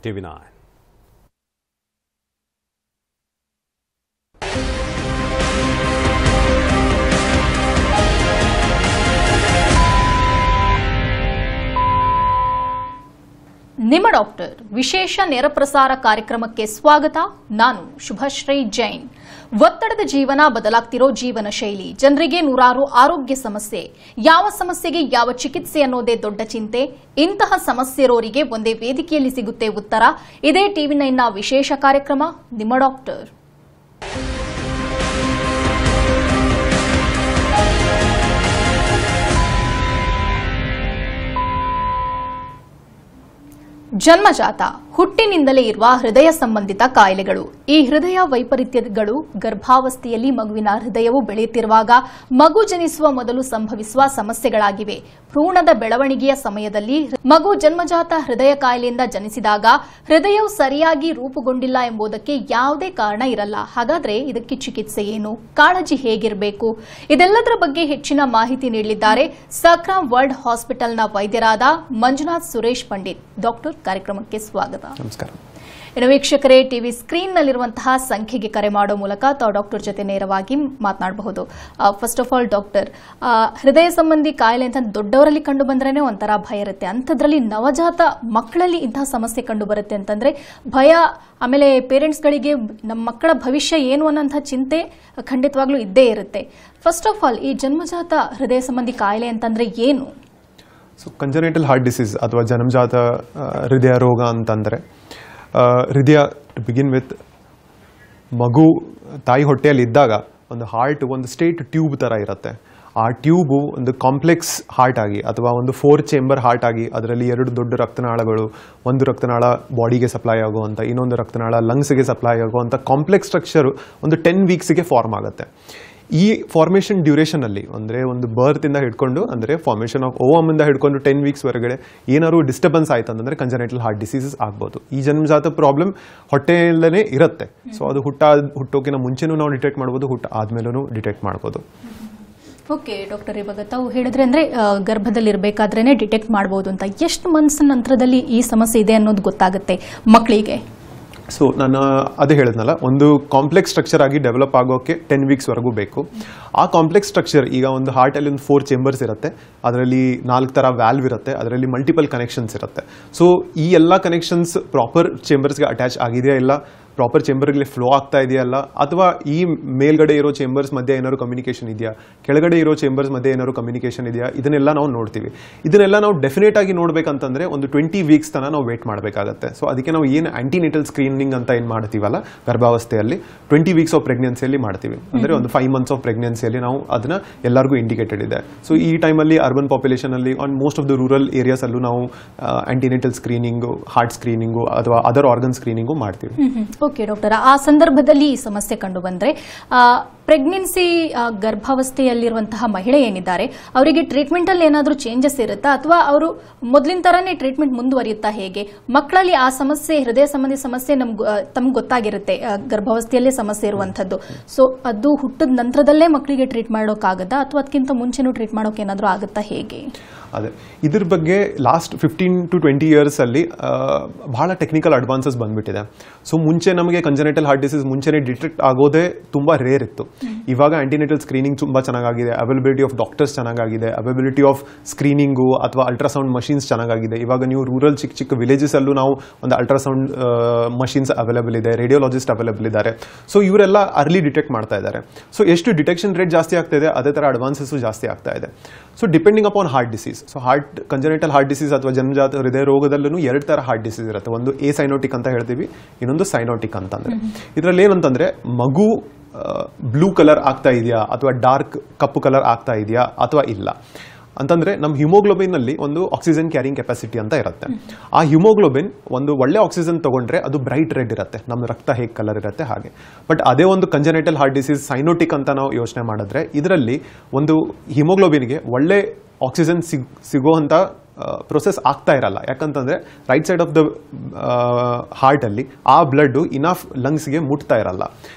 TV9. ನಿಮ್ಮ doctor ವಿಶೇಷ ನೇರ ಪ್ರಸಾರ ಕಾರ್ಯಕ್ರಮಕ್ಕೆ ಸ್ವಾಗತ. ನಾನು ಶುಭಶ್ರೀ ಜೈನ್. ಒತ್ತಡದ ಜೀವನ, ಬದಲಾಗ್ತಿರೋ ಜೀವನ ಶೈಲಿ, ಜನರಿಗೆ ನೂರಾರು ಆರೋಗ್ಯ ಸಮಸ್ಯೆ, ಯಾವ ಸಮಸ್ಯೆಗೆ ಯಾವ ಚಿಕಿತ್ಸೆ ಅನ್ನೋದೇ ದೊಡ್ಡ ಚಿಂತೆ. ಇಂತಹ ಸಮಸ್ಯೆ ಇರೋರಿಗೆ ಒಂದೇ ವೇದಿಕೆಯಲ್ಲಿ ಸಿಗುತ್ತೆ ಉತ್ತರ. ಇದೇ TV9ನ ವಿಶೇಷ ಕಾರ್ಯಕ್ರಮ ನಿಮ್ಮ ಡಾಕ್ಟರ್. ಜನ್ಮಜಾತ, ಹುಟ್ಟಿನಿಂದಲೇ ಇರುವ ಹೃದಯ ಸಂಬಂಧಿತ ಕಾಯಿಲೆಗಳು. ಈ ಹೃದಯ ವೈಪರೀತ್ಯಗಳು ಗರ್ಭಾವಸ್ಥೆಯಲ್ಲಿ ಮಗುವಿನ ಹೃದಯವು ಬೆಳೆಯುತ್ತಿರುವಾಗ ಮಗು ಜನಿಸುವ ಮೊದಲು ಸಂಭವಿಸುವ ಸಮಸ್ಯೆಗಳಾಗಿವೆ. ಭ್ರೂಣದ ಬೆಳವಣಿಗೆಯ ಸಮಯದಲ್ಲಿ ಮಗು ಜನ್ಮಜಾತ ಹೃದಯ ಕಾಯಿಲೆಯಿಂದ ಜನಿಸಿದಾಗ ಹೃದಯವು ಸರಿಯಾಗಿ ರೂಪುಗೊಂಡಿಲ್ಲ ಎಂಬುದಕ್ಕೆ ಯಾವುದೇ ಕಾರಣ ಇರಲ್ಲ. ಹಾಗಾದ್ರೆ ಇದಕ್ಕೆ ಚಿಕಿತ್ಸೆ ಏನು, ಕಾಳಜಿ ಹೇಗಿರಬೇಕು, ಇದೆಲ್ಲದರ ಬಗ್ಗೆ ಹೆಚ್ಚಿನ ಮಾಹಿತಿ ನೀಡಲಿದ್ದಾರೆ ಸಕ್ರಾಮ್ ವರ್ಲ್ಡ್ ಹಾಸ್ಪಿಟಲ್ನ ವೈದ್ಯರಾದ ಮಂಜುನಾಥ್ ಸುರೇಶ್ ಪಂಡಿತ್. ಡಾಕ್ಟರ್, ಕಾರ್ಯಕ್ರಮಕ್ಕೆ ಸ್ವಾಗತ. ನಮಸ್ಕಾರ. ಇನ್ನು ವೀಕ್ಷಕರೇ, ಟಿವಿ ಸ್ಕ್ರೀನ್ ನಲ್ಲಿರುವಂತಹ ಸಂಖ್ಯೆಗೆ ಕರೆ ಮಾಡೋ ಮೂಲಕ ತಾವು ಡಾಕ್ಟರ್ ಜೊತೆ ನೇರವಾಗಿ ಮಾತನಾಡಬಹುದು. ಫಸ್ಟ್ ಆಫ್ ಆಲ್ ಡಾಕ್ಟರ್, ಹೃದಯ ಸಂಬಂಧಿ ಕಾಯಿಲೆ ಅಂತ ದೊಡ್ಡವರಲ್ಲಿ ಕಂಡು ಬಂದ್ರೇನೆ ಒಂಥರ ಭಯ ಇರುತ್ತೆ. ಅಂಥದ್ರಲ್ಲಿ ನವಜಾತ ಮಕ್ಕಳಲ್ಲಿ ಇಂತಹ ಸಮಸ್ಯೆ ಕಂಡು ಬರುತ್ತೆ ಅಂತಂದ್ರೆ ಭಯ, ಆಮೇಲೆ ಪೇರೆಂಟ್ಸ್ಗಳಿಗೆ ನಮ್ಮ ಮಕ್ಕಳ ಭವಿಷ್ಯ ಏನು ಅನ್ನೋಂಥ ಚಿಂತೆ ಖಂಡಿತವಾಗ್ಲೂ ಇದ್ದೇ ಇರುತ್ತೆ. ಫಸ್ಟ್ ಆಫ್ ಆಲ್, ಈ ಜನ್ಮಜಾತ ಹೃದಯ ಸಂಬಂಧಿ ಕಾಯಿಲೆ ಅಂತಂದ್ರೆ ಏನು? ಸೊ ಕಂಜನೈಟಲ್ ಹಾರ್ಟ್ ಡಿಸೀಸ್ ಅಥವಾ ಜನ್ಮಜಾತ ಹೃದಯ ರೋಗ ಅಂತಂದರೆ, ಹೃದಯ ಟು ಬಿಗಿನ್ ವಿತ್ ಮಗು ತಾಯಿ ಹೊಟ್ಟೆಯಲ್ಲಿ ಇದ್ದಾಗ ಒಂದು ಹಾರ್ಟ್ ಒಂದು ಸ್ಟೇಟ್ ಟ್ಯೂಬ್ ಥರ ಇರುತ್ತೆ. ಆ ಟ್ಯೂಬು ಒಂದು ಕಾಂಪ್ಲೆಕ್ಸ್ ಹಾರ್ಟ್ ಆಗಿ ಅಥವಾ ಒಂದು 4 ಚೇಂಬರ್ ಹಾರ್ಟ್ ಆಗಿ, ಅದರಲ್ಲಿ 2 ದೊಡ್ಡ ರಕ್ತನಾಳಗಳು, ಒಂದು ರಕ್ತನಾಳ ಬಾಡಿಗೆ ಸಪ್ಲೈ ಆಗುವಂಥ, ಇನ್ನೊಂದು ರಕ್ತನಾಳ ಲಂಗ್ಸ್ಗೆ ಸಪ್ಲೈ ಆಗುವಂಥ ಕಾಂಪ್ಲೆಕ್ಸ್ ಸ್ಟ್ರಕ್ಚರು ಒಂದು 10 ವೀಕ್ಸಿಗೆ ಫಾರ್ಮ್ ಆಗುತ್ತೆ. ಈ ಫಾರ್ಮೇಷನ್ ಡ್ಯೂರೇಷನಲ್ಲಿ ಅಂದರೆ ಒಂದು ಬರ್ತಿಂದ ಹಿಡ್ಕೊಂಡು, ಅಂದರೆ ಫಾರ್ಮೇಷನ್ ಆಫ್ ಓವಮಿಂದ ಹಿಡ್ಕೊಂಡು 10 ವೀಕ್ಸ್ ವರೆಗೆ ಏನಾದ್ರು ಡಿಸ್ಟರ್ಬೆನ್ಸ್ ಆಯ್ತು ಅಂತಂದರೆ ಕಂಜನೈಟಲ್ ಹಾರ್ಟ್ ಡಿಸೀಸಸ್ ಆಗ್ಬೋದು. ಈ ಜನ್ಮಜಾತ ಪ್ರಾಬ್ಲಮ್ ಹೊಟ್ಟೆಯಲ್ಲೇ ಇರುತ್ತೆ. ಸೊ ಅದು ಹುಟ್ಟೋಕಿನ ಮುಂಚೆನೂ ನಾವು ಡಿಟೆಕ್ಟ್ ಮಾಡ್ಬೋದು, ಆದ್ಮೇಲೂ ಡಿಟೆಕ್ಟ್ ಮಾಡ್ಬೋದು. ಓಕೆ ಡಾಕ್ಟರ್, ಇವಾಗ ತಾವು ಹೇಳಿದ್ರೆ ಅಂದ್ರೆ ಗರ್ಭದಲ್ಲಿರಬೇಕಾದ್ರೇನೆ ಡಿಟೆಕ್ಟ್ ಮಾಡಬಹುದು ಅಂತ. ಎಷ್ಟು ಮಂತ್ಸ್ ನಂತರದಲ್ಲಿ ಈ ಸಮಸ್ಯೆ ಇದೆ ಅನ್ನೋದು ಗೊತ್ತಾಗುತ್ತೆ ಮಕ್ಕಳಿಗೆ? ಸೊ ನಾನು ಅದೇ ಹೇಳಿದ್ನಲ್ಲ, ಒಂದು ಕಾಂಪ್ಲೆಕ್ಸ್ ಸ್ಟ್ರಕ್ಚರ್ ಆಗಿ ಡೆವಲಪ್ ಆಗೋಕ್ಕೆ 10 ವೀಕ್ಸ್ವರೆಗೂ ಬೇಕು. ಆ ಕಾಂಪ್ಲೆಕ್ಸ್ ಸ್ಟ್ರಕ್ಚರ್, ಈಗ ಒಂದು ಹಾರ್ಟಲ್ಲಿ ಒಂದು 4 ಚೇಂಬರ್ಸ್ ಇರುತ್ತೆ, ಅದರಲ್ಲಿ 4 ಥರ ವ್ಯಾಲ್ವ್ ಇರುತ್ತೆ, ಅದರಲ್ಲಿ ಮಲ್ಟಿಪಲ್ ಕನೆಕ್ಷನ್ಸ್ ಇರುತ್ತೆ. ಸೊ ಈ ಎಲ್ಲ ಕನೆಕ್ಷನ್ಸ್ ಪ್ರಾಪರ್ ಚೇಂಬರ್ಸ್ಗೆ ಅಟ್ಯಾಚ್ ಆಗಿದೆಯಾ ಇಲ್ಲ, ಪ್ರಾಪರ್ ಚೇಂಬರ್ಗೆ ಫ್ಲೋ ಆಗ್ತಾ ಇದೆಯಲ್ಲ, ಅಥವಾ ಈ ಮೇಲ್ಗಡೆ ಇರೋ ಚೇಂಬರ್ಸ್ ಮಧ್ಯೆ ಏನಾದ್ರು ಕಮ್ಯುನಿಕೇಷನ್ ಇದೆಯಾ, ಕೆಳಗಡೆ ಇರೋ ಚೇಂಬರ್ಸ್ ಮಧ್ಯೆ ಏನಾದ್ರು ಕಮ್ಯುನಿಕೇಷನ್ ಇದೆಯಾ, ಇದನ್ನೆಲ್ಲ ನಾವು ನೋಡ್ತೀವಿ. ಇದನ್ನೆಲ್ಲ ನಾವು ಡೆಫಿನೆಟ್ ಆಗಿ ನೋಡ್ಬೇಕಂತಂದ್ರೆ ಒಂದು 20 ವೀಕ್ಸ್ ತನಕ ನಾವು ವೇಟ್ ಮಾಡಬೇಕಾಗತ್ತೆ. ಸೊ ಅದಕ್ಕೆ ನಾವು ಏನು ಆಂಟಿನೇಟಲ್ ಸ್ಕ್ರೀನಿಂಗ್ ಅಂತ ಏನು ಮಾಡ್ತೀವಲ್ಲ ಗರ್ಭಾವಸ್ಥೆಯಲ್ಲಿ, 20 ವೀಕ್ಸ್ ಆಫ್ ಪ್ರೆಗ್ನೆನ್ಸಿಯಲ್ಲಿ ಮಾಡ್ತೀವಿ. ಅಂದರೆ ಒಂದು 5 ಮಂತ್ಸ್ ಆಫ್ ಪ್ರೆಗ್ನೆನ್ಸಿಯಲ್ಲಿ ನಾವು ಅದನ್ನ ಎಲ್ಲರಿಗೂ ಇಂಡಿಕೇಟೆಡ್ ಇದೆ. ಸೊ ಈ ಟೈಮಲ್ಲಿ ಅರ್ಬನ್ ಪಾಪ್ಯುಲೇಷನ್ ಅಲ್ಲಿ on most of the rural areas ಅಲ್ಲೂ ನಾವು ಆಂಟಿನೇಟಲ್ ಸ್ಕ್ರೀನಿಂಗು, ಹಾರ್ಟ್ ಸ್ಕ್ರೀನಿಂಗು ಅಥವಾ ಅದರ್ ಆರ್ಗನ್ ಸ್ಕ್ರೀನಿಂಗು ಮಾಡ್ತೀವಿ. ಓಕೆ ಡಾಕ್ಟರ್, ಆ ಸಂದರ್ಭದಲ್ಲಿ ಈ ಸಮಸ್ಯೆ ಕಂಡು ಬಂದ್ರೆ ಪ್ರೆಗ್ನೆನ್ಸಿ ಗರ್ಭಾವಸ್ಥೆಯಲ್ಲಿರುವಂತಹ ಮಹಿಳೆ ಏನಿದ್ದಾರೆ ಅವರಿಗೆ ಟ್ರೀಟ್ಮೆಂಟ್ ಅಲ್ಲಿ ಏನಾದರೂ ಚೇಂಜಸ್ ಇರುತ್ತಾ, ಅಥವಾ ಅವರು ಮೊದಲಿನ ತರನೇ ಟ್ರೀಟ್ಮೆಂಟ್ ಮುಂದುವರಿಯುತ್ತಾ? ಹೇಗೆ ಮಕ್ಕಳಲ್ಲಿ ಆ ಸಮಸ್ಯೆ, ಹೃದಯ ಸಂಬಂಧಿ ಸಮಸ್ಯೆ ತಮ್ಗೆ ಗೊತ್ತಾಗಿರುತ್ತೆ, ಗರ್ಭಾವಸ್ಥೆಯಲ್ಲೇ ಸಮಸ್ಯೆ ಇರುವಂತದ್ದು. ಸೊ ಅದು ಹುಟ್ಟಿದ ನಂತರದಲ್ಲೇ ಮಕ್ಕಳಿಗೆ ಟ್ರೀಟ್ ಮಾಡೋಕ್ಕಾಗತ್ತಾ, ಅಥವಾ ಅದಕ್ಕಿಂತ ಮುಂಚೆನೂ ಟ್ರೀಟ್ ಮಾಡೋಕೆ ಏನಾದರೂ ಆಗುತ್ತಾ, ಹೇಗೆ? ಅದೇ ಇದ್ರ ಬಗ್ಗೆ ಲಾಸ್ಟ್ 15 to 20 ಇಯರ್ಸ್ ಅಲ್ಲಿ ಬಹಳ ಟೆಕ್ನಿಕಲ್ ಅಡ್ವಾನ್ಸಸ್ ಬಂದ್ಬಿಟ್ಟಿದೆ. ಸೊ ಮುಂಚೆ ನಮಗೆ ಕಂಜನೈಟಲ್ ಹಾರ್ಟ್ ಡಿಸೀಸ್ ಮುಂಚೆನೇ ಡಿಟೆಕ್ಟ್ ಆಗೋದೇ ತುಂಬಾ ರೇರ್ ಇತ್ತು. ಇವಾಗ ಆಂಟಿನೇಟಲ್ ಸ್ಕ್ರೀನಿಂಗ್ ತುಂಬಾ ಚೆನ್ನಾಗಿದೆ, ಅವೈಲಬಿಲಿಟಿ ಆಫ್ ಡಾಕ್ಟರ್ಸ್ ಚೆನ್ನಾಗಿದೆ, ಅವೈಲಬಿಲಿಟಿ ಆಫ್ ಸ್ಕ್ರೀನಿಂಗು ಅಥವಾ ಅಲ್ಟ್ರಾಸೌಂಡ್ ಮಷೀನ್ಸ್ ಚೆನ್ನಾಗಿದೆ. ಇವಾಗ ನೀವು ರೂರಲ್ ಚಿಕ್ಕ ಚಿಕ್ಕ ವಿಲೇಜಸ್ ಅಲ್ಲೂ ನಾವು ಒಂದು ಅಲ್ಟ್ರಾಸೌಂಡ್ ಮಷೀನ್ಸ್ ಅವೈಲಬಲ್ ಇದೆ, ರೇಡಿಯೋಲಾಜಿಸ್ಟ್ ಅವೈಲಬಲ್ ಇದ್ದಾರೆ. ಸೊ ಇವರೆಲ್ಲ ಅರ್ಲಿ ಡಿಟೆಕ್ಟ್ ಮಾಡ್ತಾ ಇದ್ದಾರೆ. ಸೊ ಎಷ್ಟು ಡಿಟೆಕ್ಷನ್ ರೇಟ್ ಜಾಸ್ತಿ ಆಗ್ತಾ ಇದೆ, ಅದೇ ತರ ಅಡ್ವಾನ್ಸಸ್ ಜಾಸ್ತಿ ಆಗ್ತಾ ಇದೆ. So depending upon heart disease, so congenital heart disease ಅಥವಾ ಜನ್ಮಜಾತ ಹೃದಯ ರೋಗದಲ್ಲೂ 2 ತರ ಹಾರ್ಟ್ ಡಿಸೀಸ್ ಇರುತ್ತೆ. ಒಂದು ಎ ಸೈನೋಟಿಕ್ ಅಂತ ಹೇಳ್ತೀವಿ, ಇನ್ನೊಂದು ಸೈನೋಟಿಕ್ ಅಂತಂದ್ರೆ. ಇದರಲ್ಲಿ ಏನಂತಂದ್ರೆ ಮಗು ಬ್ಲೂ ಕಲರ್ ಆಗ್ತಾ ಇದೆಯಾ ಅಥವಾ ಡಾರ್ಕ್ ಕಪ್ಪು ಕಲರ್ ಆಗ್ತಾ ಇದೆಯಾ ಅಥವಾ ಇಲ್ಲ ಅಂತಂದ್ರೆ, ನಮ್ಮ ಹಿಮೋಗ್ಲೋಬಿನ್ ಅಲ್ಲಿ ಒಂದು ಆಕ್ಸಿಜನ್ ಕ್ಯಾರಿಂಗ್ ಕೆಪಾಸಿಟಿ ಅಂತ ಇರುತ್ತೆ. ಆ ಹಿಮೋಗ್ಲೋಬಿನ್ ಒಂದು ಒಳ್ಳೆ ಆಕ್ಸಿಜನ್ ತಗೊಂಡ್ರೆ ಅದು ಬ್ರೈಟ್ ರೆಡ್ ಇರುತ್ತೆ, ನಮ್ಮ ರಕ್ತ ಹೇಗೆ ಕಲರ್ ಇರುತ್ತೆ ಹಾಗೆ. ಬಟ್ ಅದೇ ಒಂದು ಕಂಜನೈಟಲ್ ಹಾರ್ಟ್ ಡಿಸೀಸ್ ಸೈನೋಟಿಕ್ ಅಂತ ನಾವು ಯೋಚನೆ ಮಾಡಿದ್ರೆ, ಇದರಲ್ಲಿ ಒಂದು ಹಿಮೋಗ್ಲೋಬಿನ್ಗೆ ಒಳ್ಳೆ ಆಕ್ಸಿಜನ್ ಸಿಗೋಂಥ ಪ್ರೊಸೆಸ್ ಆಗ್ತಾ ಇರಲ್ಲ. ಯಾಕಂತಂದ್ರೆ right side of the heart ಅಲ್ಲಿ ಆ ಬ್ಲಡ್ ಇನಫ್ ಲಂಗ್ಸ್ಗೆ ಮುಟ್ತಾ ಇರಲ್ಲ.